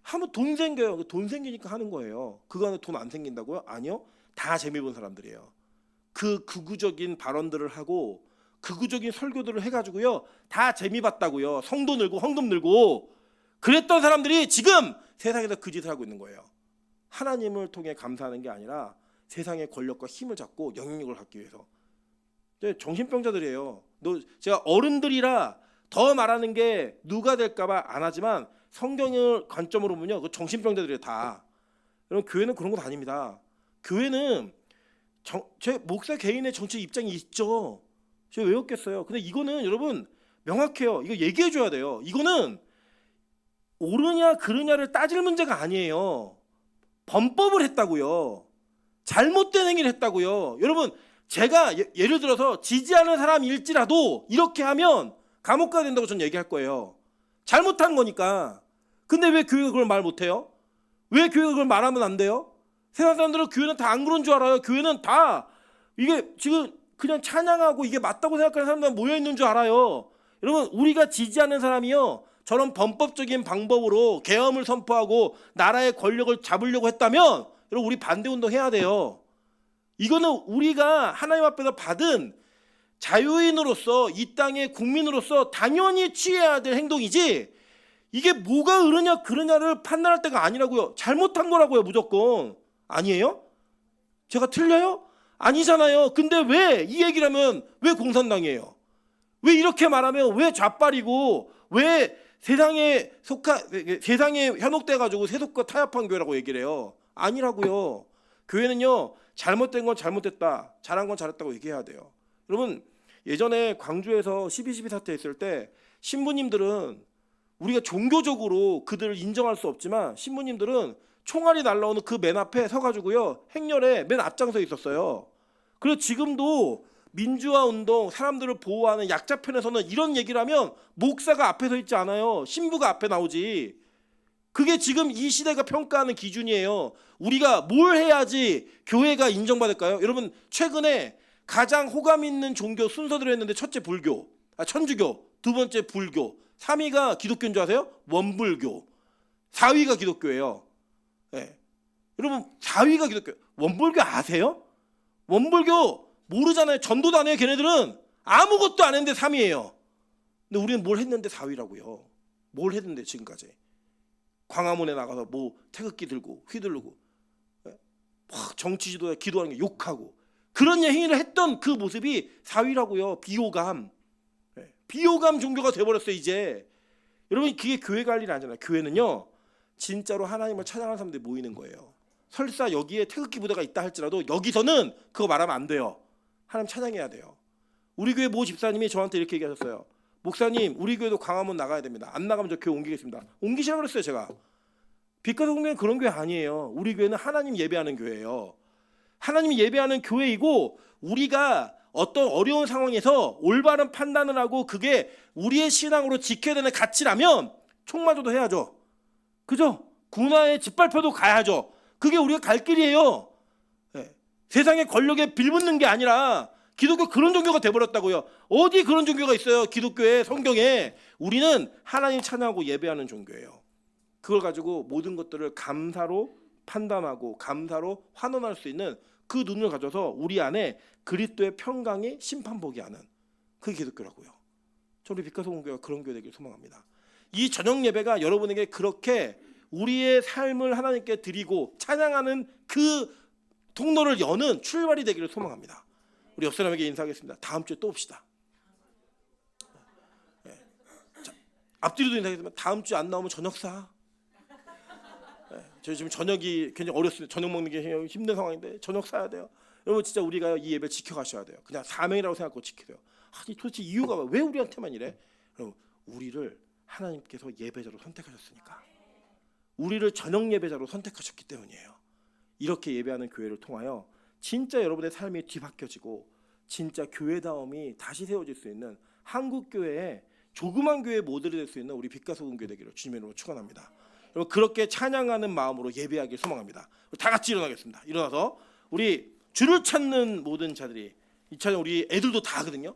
하면 돈 생겨요. 돈 생기니까 하는 거예요. 그거 하면 돈 안 생긴다고요? 아니요. 다 재미 본 사람들이에요. 그 극우적인 발언들을 하고 극우적인 설교들을 해가지고요. 다 재미 봤다고요. 성도 늘고 헌금 늘고 그랬던 사람들이 지금 세상에서 그 짓을 하고 있는 거예요. 하나님을 통해 감사하는 게 아니라 세상의 권력과 힘을 잡고 영향력을 갖기 위해서 정신병자들이에요. 제가 어른들이라 더 말하는 게 누가 될까봐 안 하지만 성경을 관점으로 보면요, 그 정신병자들이에요 다. 여러분 교회는 그런 거 아닙니다. 교회는 제 목사 개인의 정치 입장이 있죠. 제가 왜 없겠어요. 근데 이거는 여러분 명확해요. 이거 얘기해 줘야 돼요. 이거는 옳으냐 그르냐를 따질 문제가 아니에요. 범법을 했다고요. 잘못된 행위를 했다고요. 여러분 제가 예를 들어서 지지하는 사람일지라도 이렇게 하면 감옥 가야 된다고 저는 얘기할 거예요. 잘못한 거니까. 근데 왜 교회가 그걸 말 못해요? 왜 교회가 그걸 말하면 안 돼요? 세상 사람들은 교회는 다 안 그런 줄 알아요. 교회는 다 이게 지금 그냥 찬양하고 이게 맞다고 생각하는 사람들 모여 있는 줄 알아요. 여러분 우리가 지지하는 사람이요, 저런 범법적인 방법으로 계엄을 선포하고 나라의 권력을 잡으려고 했다면 여러분 우리 반대 운동 해야 돼요. 이거는 우리가 하나님 앞에서 받은 자유인으로서 이 땅의 국민으로서 당연히 취해야 될 행동이지, 이게 뭐가 옳으냐 그르냐를 판단할 때가 아니라고요. 잘못한 거라고요. 무조건. 아니에요? 제가 틀려요? 아니잖아요. 근데 왜 이 얘기를 하면 왜 공산당이에요? 왜 이렇게 말하면 왜 좌빨이고 왜 세상에 현혹돼 가지고 세속과 타협한 교회라고 얘기를 해요? 아니라고요. 교회는요, 잘못된 건 잘못됐다, 잘한 건 잘했다고 얘기해야 돼요. 여러분 예전에 광주에서 12.12 사태 있을 때 신부님들은, 우리가 종교적으로 그들을 인정할 수 없지만 신부님들은 총알이 날라오는 그 맨 앞에 서가지고요, 행렬에 맨 앞장서 있었어요. 그리고 지금도 민주화 운동, 사람들을 보호하는 약자편에서는 이런 얘기를 하면 목사가 앞에 서 있지 않아요. 신부가 앞에 나오지. 그게 지금 이 시대가 평가하는 기준이에요. 우리가 뭘 해야지 교회가 인정받을까요? 여러분 최근에 가장 호감 있는 종교 순서대로 했는데, 첫째 천주교, 두 번째 불교, 3위가 기독교인 줄 아세요? 원불교. 4위가 기독교예요. 네. 여러분 4위가 기독교. 원불교 아세요? 원불교 모르잖아요. 전도도 안 해요. 걔네들은 아무것도 안 했는데 3위예요. 근데 우리는 뭘 했는데 4위라고요. 뭘 했는데 지금까지. 광화문에 나가서 뭐 태극기 들고 휘두르고, 막 정치 지도에 기도하는 게 욕하고, 그런 행위를 했던 그 모습이 4위라고요. 비호감. 비호감 종교가 돼버렸어요 이제. 여러분 그게 교회가 할 일이 아니잖아요. 교회는요 진짜로 하나님을 찬양하는 사람들이 모이는 거예요. 설사 여기에 태극기 부대가 있다 할지라도 여기서는 그거 말하면 안 돼요. 하나님 찬양해야 돼요. 우리 교회 모 집사님이 저한테 이렇게 얘기하셨어요. 목사님 우리 교회도 광화문 나가야 됩니다. 안 나가면 저 교회 옮기겠습니다. 옮기시라고 그랬어요. 제가 빛과 소금교회는 그런 교회 아니에요. 우리 교회는 하나님 예배하는 교회예요. 하나님이 예배하는 교회이고, 우리가 어떤 어려운 상황에서 올바른 판단을 하고 그게 우리의 신앙으로 지켜야 되는 가치라면 총 맞아도 해야죠. 그죠? 군화에 짓밟혀도 가야죠. 그게 우리가 갈 길이에요. 네. 세상의 권력에 빌붙는 게 아니라 기독교 그런 종교가 돼버렸다고요. 어디 그런 종교가 있어요? 기독교의 성경에. 우리는 하나님 찬양하고 예배하는 종교예요. 그걸 가지고 모든 것들을 감사로 판단하고 감사로 환원할 수 있는 그 눈을 가져서 우리 안에 그리스도의 평강이 심판보게 하는, 그게 기독교라고요. 저희 빛과 소금교회가 그런 교회 되길 소망합니다. 이 저녁 예배가 여러분에게 그렇게 우리의 삶을 하나님께 드리고 찬양하는 그 통로를 여는 출발이 되기를 소망합니다. 우리 옆 사람에게 인사하겠습니다. 다음 주에 또 옵시다. 네. 자, 앞뒤로도 인사하겠습니다. 다음 주에 안 나오면 저녁 사. 저희 지금 저녁이 굉장히 어렵습니다. 저녁 먹는 게 힘든 상황인데 저녁 사야 돼요. 여러분 진짜 우리가 이 예배를 지켜가셔야 돼요. 그냥 사명이라고 생각하고 지키세요. 아니 도대체 이유가 왜 우리한테만 이래? 여러분 우리를 하나님께서 예배자로 선택하셨으니까, 우리를 저녁 예배자로 선택하셨기 때문이에요. 이렇게 예배하는 교회를 통하여 진짜 여러분의 삶이 뒤바뀌어지고 진짜 교회다움이 다시 세워질 수 있는 한국교회의 조그만 교회 모델이 될 수 있는 우리 빛과 소금 교회 되기를 주님의 이름으로 축원합니다. 여러분 그렇게 찬양하는 마음으로 예배하길 소망합니다. 다 같이 일어나겠습니다. 일어나서 우리 주를 찾는 모든 자들이, 이 찬양 우리 애들도 다 하거든요.